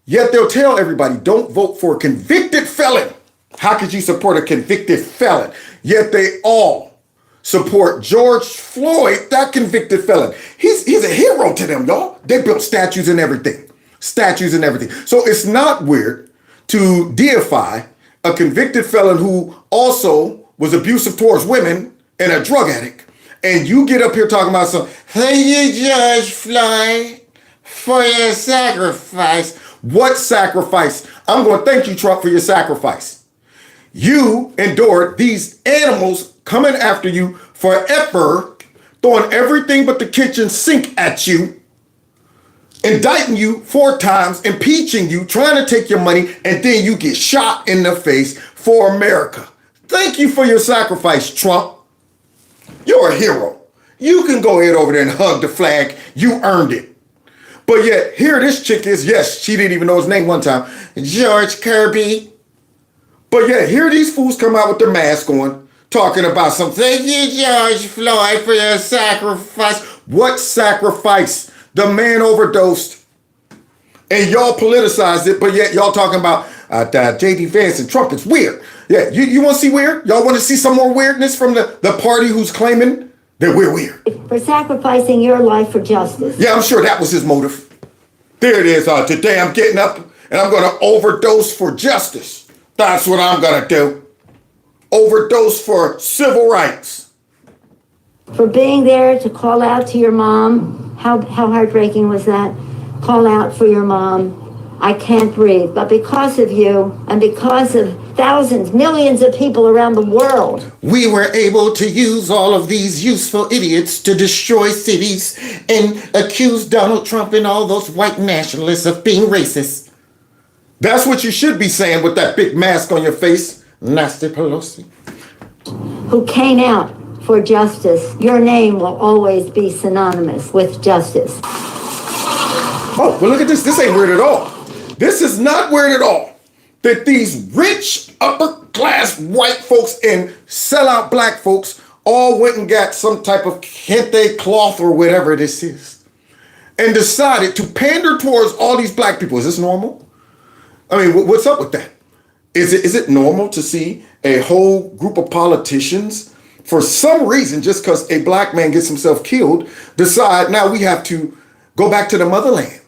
Yet they'll tell everybody, don't vote for a convicted felon. How could you support a convicted felon? Yet they all support George Floyd, that convicted felon. He's a hero to them, y'all. They built statues and everything. Statues and everything. So it's not weird to deify a convicted felon who also was abusive towards women and a drug addict. And you get up here talking about something. Thank you, George Floyd, for your sacrifice. What sacrifice? I'm going to thank you, Trump, for your sacrifice. You endured these animals coming after you forever, throwing everything but the kitchen sink at you, indicting you 4 times, impeaching you, trying to take your money, and then you get shot in the face for America. Thank you for your sacrifice, Trump. You're a hero. You can go ahead over there and hug the flag. You earned it. But yet, here this chick is, yes, she didn't even know his name one time, George Kirby. But yet, here these fools come out with their mask on, talking about something. Thank you, George Floyd, for your sacrifice. What sacrifice? The man overdosed. And y'all politicized it, but yet y'all talking about J.D. Vance and Trump. It's weird. Yeah, you want to see weird? Y'all want to see some more weirdness from the party who's claiming that we're weird? For sacrificing your life for justice. Yeah, I'm sure that was his motive. There it is. Today I'm getting up and I'm going to overdose for justice. That's what I'm going to do. Overdose for civil rights. For being there to call out to your mom. How heartbreaking was that? Call out for your mom. I can't breathe. But because of you and because of thousands, millions of people around the world, we were able to use all of these useful idiots to destroy cities and accuse Donald Trump and all those white nationalists of being racist. That's what you should be saying with that big mask on your face, Nasty Pelosi. Who came out for justice. Your name will always be synonymous with justice. Oh, but look at this. This ain't weird at all. This is not weird at all. That these rich, upper-class white folks and sellout black folks all went and got some type of kente cloth or whatever this is and decided to pander towards all these black people. Is this normal? I mean, what's up with that? Is it normal to see a whole group of politicians, for some reason, just because a black man gets himself killed, decide now we have to go back to the motherland?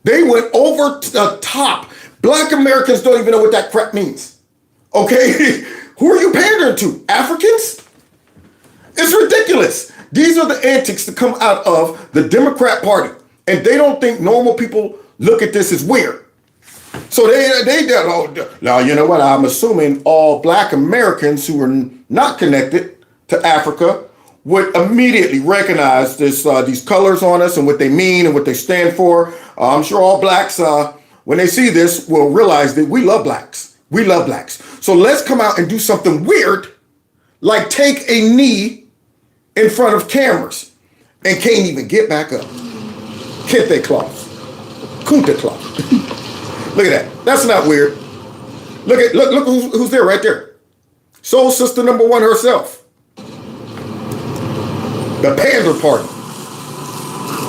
They went over the top. Black Americans don't even know what that crap means. Okay? Who are you pandering to? Africans? It's ridiculous. These are the antics that come out of the Democrat Party. And they don't think normal people look at this as weird. So now, you know what? I'm assuming all black Americans who are not connected to Africa would immediately recognize these colors on us and what they mean and what they stand for. I'm sure all blacks, when they see this, will realize that we love blacks. We love blacks. So let's come out and do something weird, like take a knee in front of cameras and can't even get back up. Kente cloth. Kunta cloth. Look at that. That's not weird. Look who's there right there. Soul sister number one herself. The Panda Party.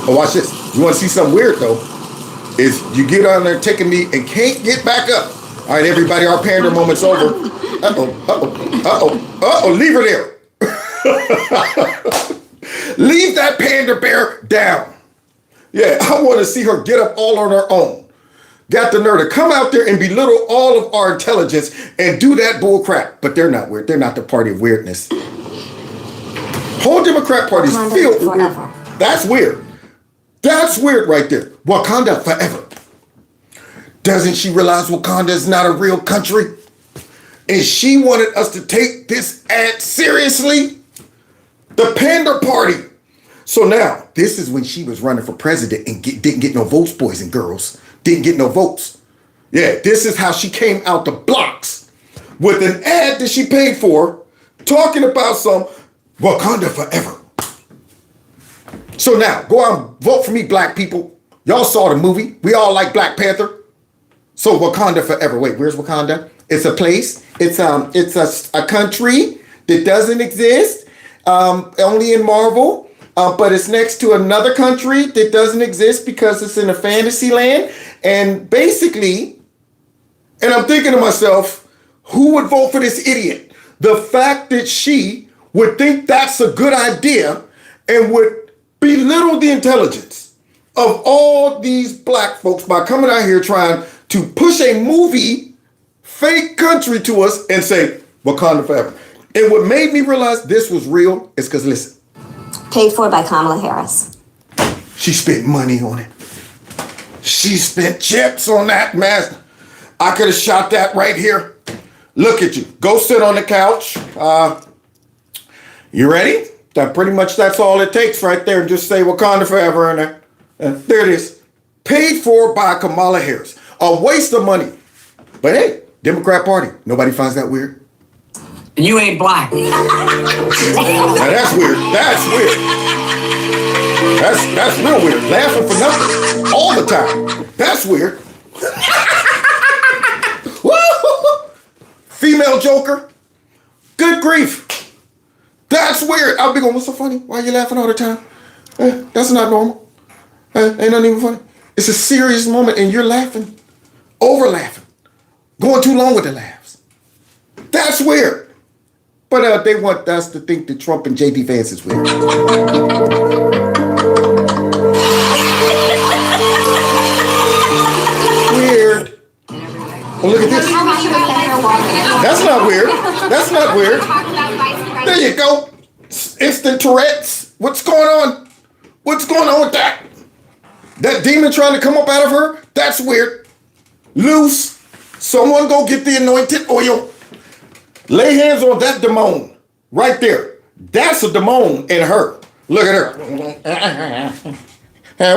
Oh, watch this. You want to see something weird though? Is you get on there, take a knee, and can't get back up. All right, everybody, our pander moment's over. Leave her there. Leave that panda bear down. Yeah, I want to see her get up all on her own. Got the nerve to come out there and belittle all of our intelligence and do that bull crap. But they're not weird. They're not the party of weirdness. Whole Democrat Party's filled with weird. That's weird. That's weird right there. Wakanda forever. Doesn't she realize Wakanda is not a real country? And she wanted us to take this ad seriously? The Panda Party. So now, this is when she was running for president and didn't get no votes, boys and girls. Didn't get no votes. Yeah, this is how she came out the blocks with an ad that she paid for, talking about some Wakanda forever. So now, go out and vote for me, black people. Y'all saw the movie. We all like Black Panther. So Wakanda forever. Wait, where's Wakanda? It's a place. It's a country that doesn't exist, only in Marvel. But it's next to another country that doesn't exist because it's in a fantasy land. And basically, and I'm thinking to myself, who would vote for this idiot? The fact that she would think that's a good idea and would belittle the intelligence of all these black folks by coming out here trying to push a movie, fake country to us and say, Wakanda forever. And what made me realize this was real is because, listen. Paid for by Kamala Harris. She spent money on it. She spent chips on that mess. I could have shot that right here. Look at you. Go sit on the couch. You ready? That's all it takes right there. Just say Wakanda forever. And there it is. Paid for by Kamala Harris. A waste of money. But hey, Democrat Party. Nobody finds that weird. And you ain't black. Now that's weird. That's weird. That's real weird. Laughing for nothing all the time. That's weird. Female Joker. Good grief. That's weird. I'll be going, what's so funny? Why are you laughing all the time? That's not normal. Ain't nothing even funny. It's a serious moment and you're laughing. Over laughing. Going too long with the laughs. That's weird. But they want us to think that Trump and J.D. Vance is weird. Weird. Well, look at this. That's not weird. That's not weird. There you go. Instant Tourette's. What's going on? What's going on with that? That demon trying to come up out of her? That's weird. Loose. Someone go get the anointed oil. Lay hands on that demon right there. That's a demon in her. Look at her.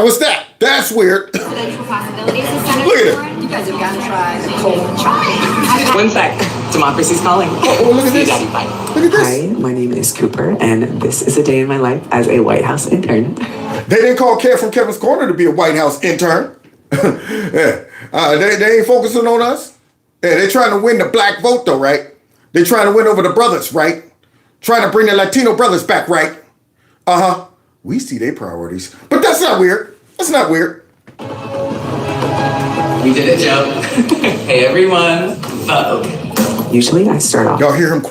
What's that? That's weird. Look at her. You guys have got to try the cold chocolate. One sec. Democracy's calling. Oh, look at this. Daddy, bye. Look at this. Hi, my name is Cooper, and this is a day in my life as a White House intern. They didn't call Kev from Kevin's Corner to be a White House intern. Yeah. They ain't focusing on us. Yeah, they're trying to win the black vote, though, right? They're trying to win over the brothers, right? Trying to bring the Latino brothers back, right? Uh-huh. We see their priorities. But that's not weird. That's not weird. We did it, Joe. Hey, everyone. Vote. Usually I start off. Y'all hear him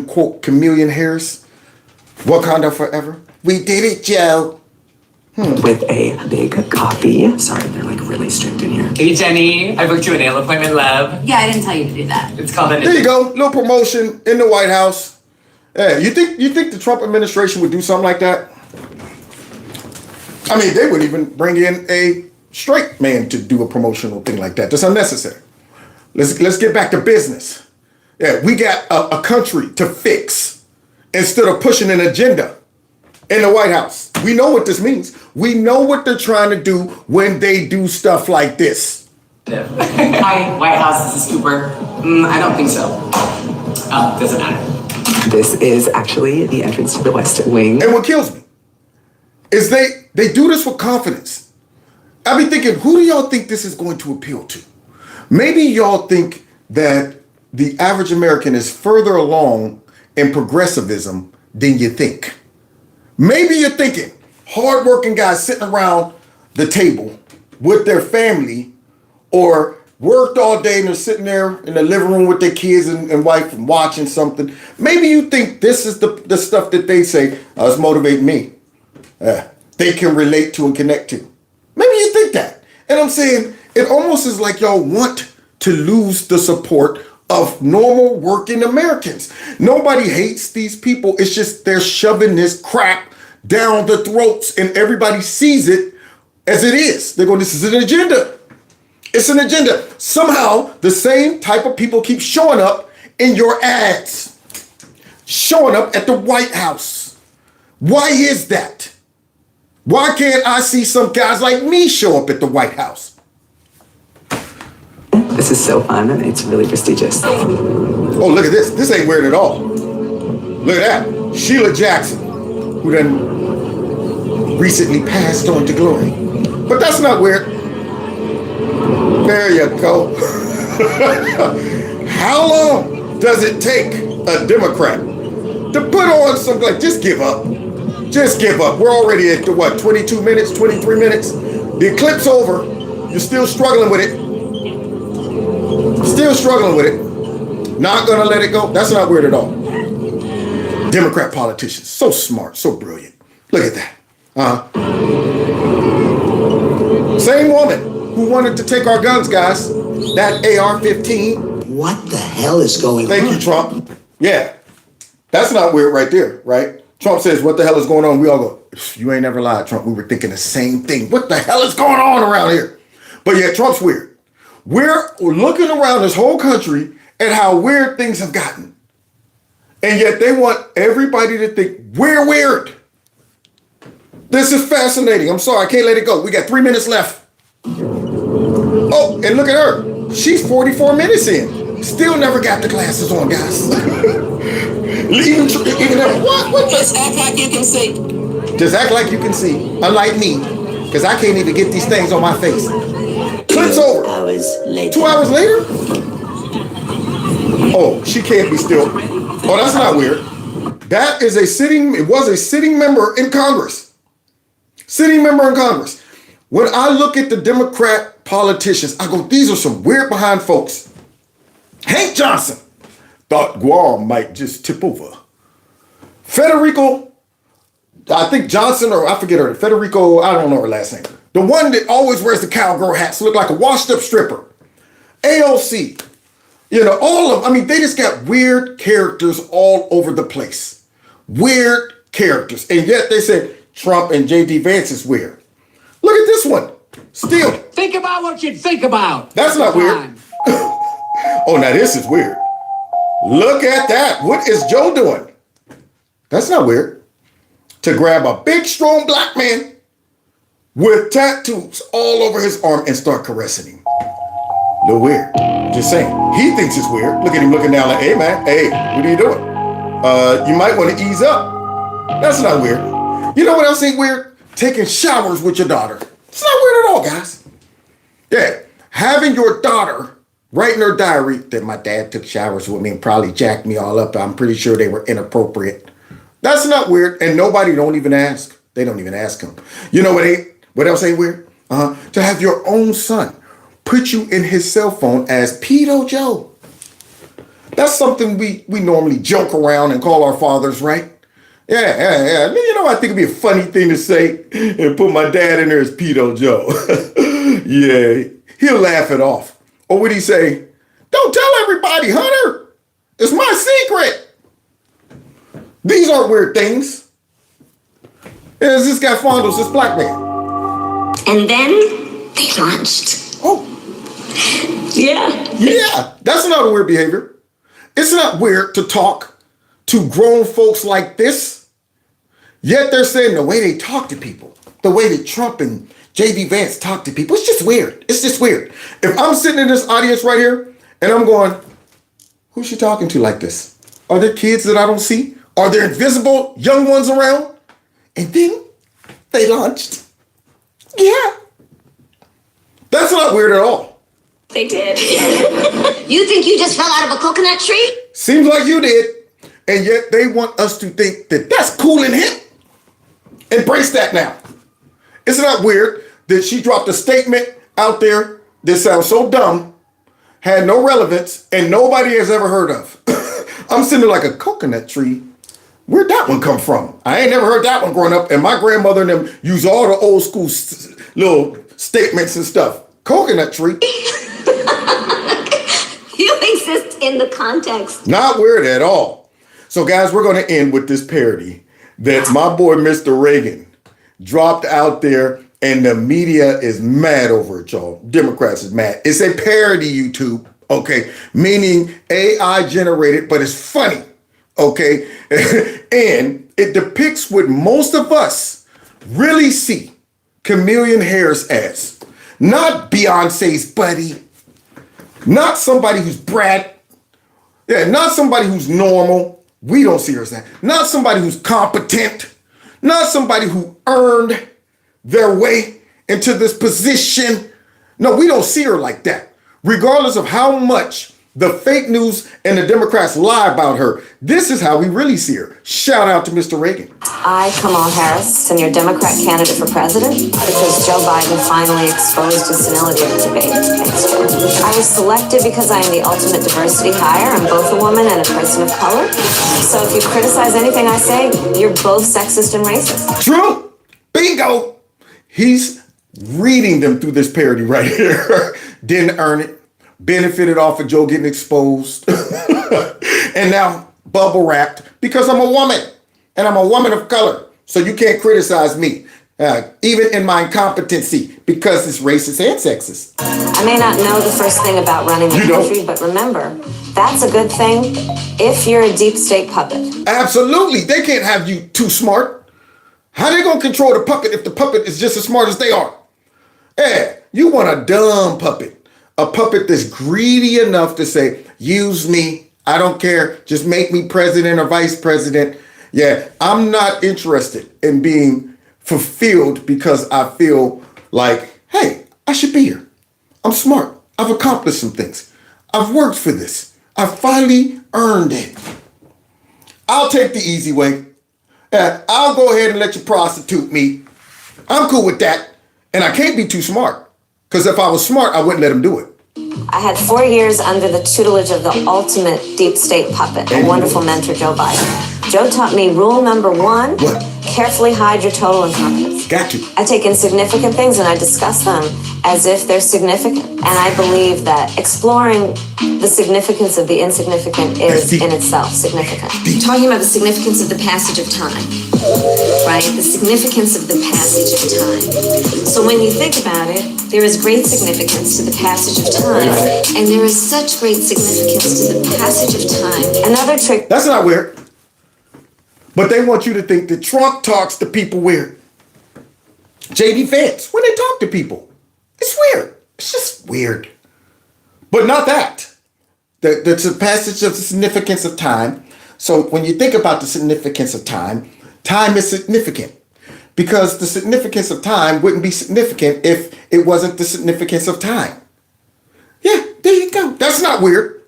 quote Chameleon Harris? Wakanda forever. We did it, Joe. With a big copy. Sorry, they're like really strict in here. Hey, Jenny. I booked you a nail appointment, love. Yeah, I didn't tell you to do that. It's called an... There you go. Little promotion in the White House. Yeah, you think the Trump administration would do something like that? I mean, they would even bring in a straight man to do a promotional thing like that. That's unnecessary. Let's get back to business. Yeah, we got a country to fix instead of pushing an agenda in the White House. We know what this means. We know what they're trying to do when they do stuff like this. Hi, White House, this is Cooper. I don't think so. Oh, doesn't matter. This is actually the entrance to the West Wing. And what kills me is they do this with confidence. I be thinking, who do y'all think this is going to appeal to? Maybe y'all think that the average American is further along in progressivism than you think. Maybe you're thinking hardworking guys sitting around the table with their family or worked all day and they're sitting there in the living room with their kids and wife and watching something. Maybe you think this is the stuff that they say, it's motivating me. They can relate to and connect to. Maybe you think that. And I'm saying it almost is like y'all want to lose the support of normal working Americans. Nobody hates these people. It's just they're shoving this crap down the throats and everybody sees it as it is. They're going, this is an agenda. It's an agenda. Somehow the same type of people keep showing up in your ads, showing up at the White House. Why is that? Why can't I see some guys like me show up at the White House? This is so fun and it's really prestigious. Oh, look at this. This ain't weird at all. Look at that. Sheila Jackson, who then recently passed on to glory. But that's not weird. There you go. How long does it take a Democrat to put on some, like, just give up? Just give up. We're already at, 22 minutes, 23 minutes? The eclipse over. You're still struggling with it. Still struggling with it. Not gonna let it go. That's not weird at all. Democrat politicians. So smart, so brilliant. Look at that. Same woman who wanted to take our guns, guys. That AR-15. What the hell is going on? Thank you, Trump. Yeah. That's not weird right there, right? Trump says, what the hell is going on? We all go, you ain't never lied, Trump. We were thinking the same thing. What the hell is going on around here? But yeah, Trump's weird. We're looking around this whole country at how weird things have gotten. And yet they want everybody to think we're weird. This is fascinating. I'm sorry, I can't let it go. We got 3 minutes left. Oh, and look at her. She's 44 minutes in. Still never got the glasses on, guys. What? Just act like you can see. Just act like you can see. Unlike me, because I can't even get these things on my face. Clip's over. 2 hours later? Oh, she can't be still. Oh, that's not weird. That is it was a sitting member in Congress. Sitting member in Congress. When I look at the Democrat politicians, I go, these are some weird behind folks. Hank Johnson thought Guam might just tip over. Federico, I think Johnson, or I forget her, Federico, I don't know her last name. The one that always wears the cowgirl hats, look like a washed up stripper. AOC, all of them. I mean, they just got weird characters all over the place. Weird characters. And yet they said Trump and J.D. Vance is weird. Look at this one. Still. Think about what you think about. That's not weird. Oh, now this is weird. Look at that. What is Joe doing? That's not weird. To grab a big, strong black man with tattoos all over his arm and start caressing him. A little weird. Just saying. He thinks it's weird. Look at him looking down like, hey, man, hey, what are you doing? You might want to ease up. That's not weird. You know what else ain't weird? Taking showers with your daughter. It's not weird at all, guys. Yeah. Having your daughter write in her diary that my dad took showers with me and probably jacked me all up. I'm pretty sure they were inappropriate. That's not weird. And nobody don't even ask. They don't even ask him. You know what else ain't weird? To have your own son put you in his cell phone as Pedo Joe. That's something we normally joke around and call our fathers, right? Yeah. I think it'd be a funny thing to say and put my dad in there as Pedo Joe. Yeah, he'll laugh it off. Or would he say, don't tell everybody, Hunter. It's my secret. These aren't weird things. As this guy fondles this black man. And then they launched. Oh. Yeah. That's not a weird behavior. It's not weird to talk to grown folks like this. Yet they're saying the way they talk to people, the way that Trump and J.D. Vance talk to people, it's just weird. It's just weird. If I'm sitting in this audience right here and I'm going, who's she talking to like this? Are there kids that I don't see? Are there invisible young ones around? And then they launched. Yeah. That's not weird at all. They did. You think you just fell out of a coconut tree? Seems like you did. And yet they want us to think that that's cool and hip. Embrace that now. It's not weird that she dropped a statement out there that sounds so dumb, had no relevance, and nobody has ever heard of. I'm sitting there like a coconut tree. Where'd that one come from? I ain't never heard that one growing up. And my grandmother and them use all the old school little statements and stuff. Coconut tree. You exist in the context. Not weird at all. So guys, we're going to end with this parody that my boy Mr. Reagan dropped out there, and the media is mad over it, y'all. Democrats is mad. It's a parody, YouTube, okay? Meaning AI generated, but it's funny, okay? And it depicts what most of us really see Chameleon Harris as. Not Beyonce's buddy, not somebody who's Brad, not somebody who's normal. We don't see her as that. Not somebody who's competent, not somebody who earned their way into this position. No, we don't see her like that. Regardless of how much the fake news and the Democrats lie about her, this is how we really see her. Shout out to Mr. Reagan. I, Kamala Harris, am your Democrat candidate for president because Joe Biden finally exposed his senility of the debate. Thanks, Joe. I was selected because I am the ultimate diversity hire. I'm both a woman and a person of color. So if you criticize anything I say, you're both sexist and racist. True. Bingo. He's reading them through this parody right here. Didn't earn it. Benefited off of Joe getting exposed. And now bubble wrapped because I'm a woman and I'm a woman of color. So you can't criticize me, even in my incompetency, because it's racist and sexist. I may not know the first thing about running the country, but remember, that's a good thing if you're a deep state puppet. Absolutely. They can't have you too smart. How they gonna control the puppet if the puppet is just as smart as they are? Yeah, you want a dumb puppet. A puppet that's greedy enough to say, use me, I don't care, just make me president or vice president. Yeah, I'm not interested in being fulfilled because I feel like, hey, I should be here. I'm smart. I've accomplished some things. I've worked for this. I finally earned it. I'll take the easy way. Yeah, I'll go ahead and let you prostitute me. I'm cool with that. And I can't be too smart. Because if I was smart, I wouldn't let him do it. I had 4 years under the tutelage of the ultimate deep state puppet, a wonderful mentor, Joe Biden. Joe taught me rule number one, carefully hide your total incompetence. Got you. I take insignificant things and I discuss them as if they're significant. And I believe that exploring the significance of the insignificant is in itself significant. Talking about the significance of the passage of time, right? The significance of the passage of time. So when you think about it, there is great significance to the passage of time, and there is such great significance to the passage of time. Another trick. That's not weird. But they want you to think that Trump talks to people weird. J.D. Vance, when they talk to people, it's weird. It's just weird. But not that. The passage of the significance of time. So when you think about the significance of time, time is significant. Because the significance of time wouldn't be significant if it wasn't the significance of time. Yeah, there you go. That's not weird.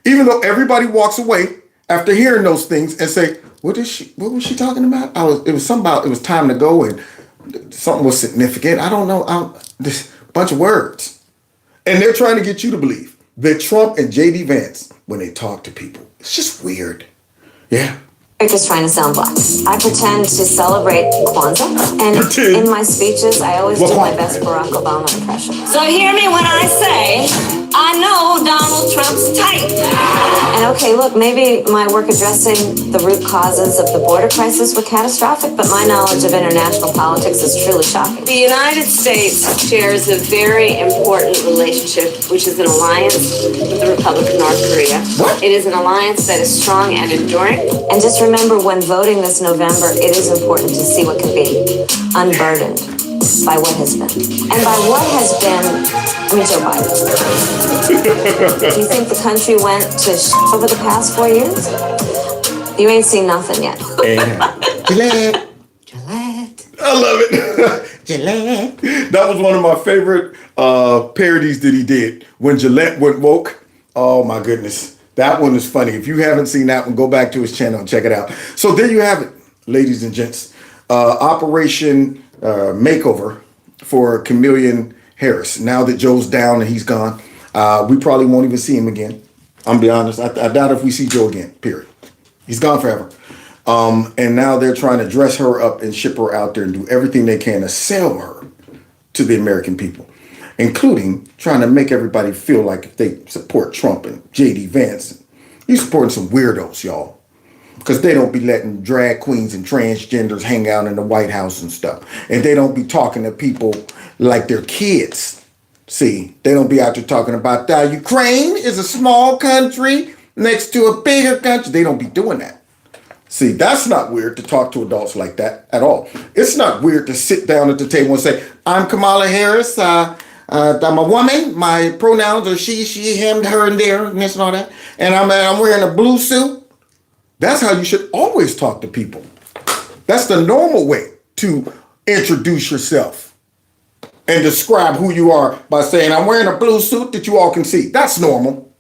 Even though everybody walks away after hearing those things and say, what was she talking about? It was time to go and something was significant. I don't know. This bunch of words. And they're trying to get you to believe that Trump and J.D. Vance, when they talk to people, it's just weird. Yeah. They're just trying to sound black. I pretend to celebrate Kwanzaa, and in my speeches, I always do my best Barack Obama impression. So hear me when I say, I know Donald Trump's type. And okay, look, maybe my work addressing the root causes of the border crisis were catastrophic, but my knowledge of international politics is truly shocking. The United States shares a very important relationship, which is an alliance with the Republic of North Korea. What? It is an alliance that is strong and enduring. And just remember, when voting this November, it is important to see what can be unburdened by what has been. And by what has been, Joe Biden. Do you think the country went to over the past 4 years? You ain't seen nothing yet. Gillette. I love it. Gillette. That was one of my favorite parodies that he did. When Gillette went woke. Oh my goodness. That one is funny. If you haven't seen that one, go back to his channel and check it out. So there you have it, ladies and gents. Operation Makeover for Chameleon Harris. Now that Joe's down and he's gone, we probably won't even see him again. I'm be honest. I doubt if we see Joe again, period. He's gone forever. And now they're trying to dress her up and ship her out there and do everything they can to sell her to the American people, including trying to make everybody feel like if they support Trump and J.D. Vance, you're supporting some weirdos, y'all. Because they don't be letting drag queens and transgenders hang out in the White House and stuff. And they don't be talking to people like they're kids. See, they don't be out there talking about that. Ukraine is a small country next to a bigger country. They don't be doing that. See, that's not weird to talk to adults like that at all. It's not weird to sit down at the table and say, I'm Kamala Harris. I'm a woman. My pronouns are she, him, her, and their, and this and all that. And I'm wearing a blue suit. That's how you should always talk to people. That's the normal way to introduce yourself and describe who you are by saying, I'm wearing a blue suit that you all can see. That's normal.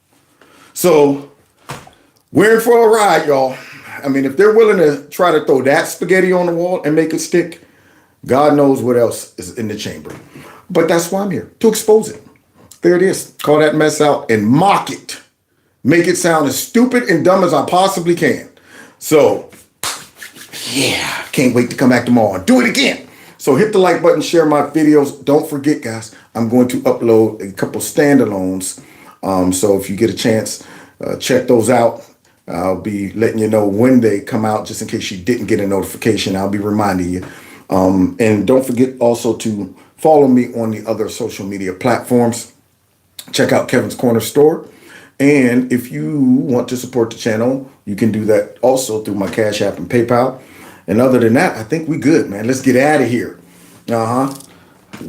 So we're in for a ride, y'all. I mean, if they're willing to try to throw that spaghetti on the wall and make it stick, God knows what else is in the chamber. But that's why I'm here, to expose it. There it is. Call that mess out and mock it. Make it sound as stupid and dumb as I possibly can. So, yeah, can't wait to come back tomorrow and do it again. So hit the like button, share my videos. Don't forget, guys, I'm going to upload a couple standalones. So if you get a chance, check those out. I'll be letting you know when they come out, just in case you didn't get a notification. I'll be reminding you. And don't forget also to follow me on the other social media platforms. Check out Kevin's Corner Store. And if you want to support the channel, you can do that also through my Cash App and PayPal. And other than that, I think we good, man. Let's get out of here.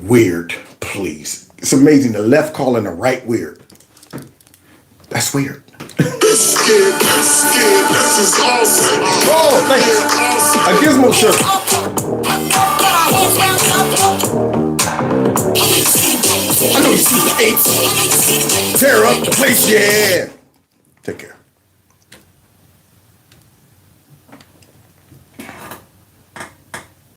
Weird, please. It's amazing the left calling the right weird. That's weird. This is awesome. Oh, thank you. A gizmo shirt. I know you see the 8. Tear up the place, yeah. Take care.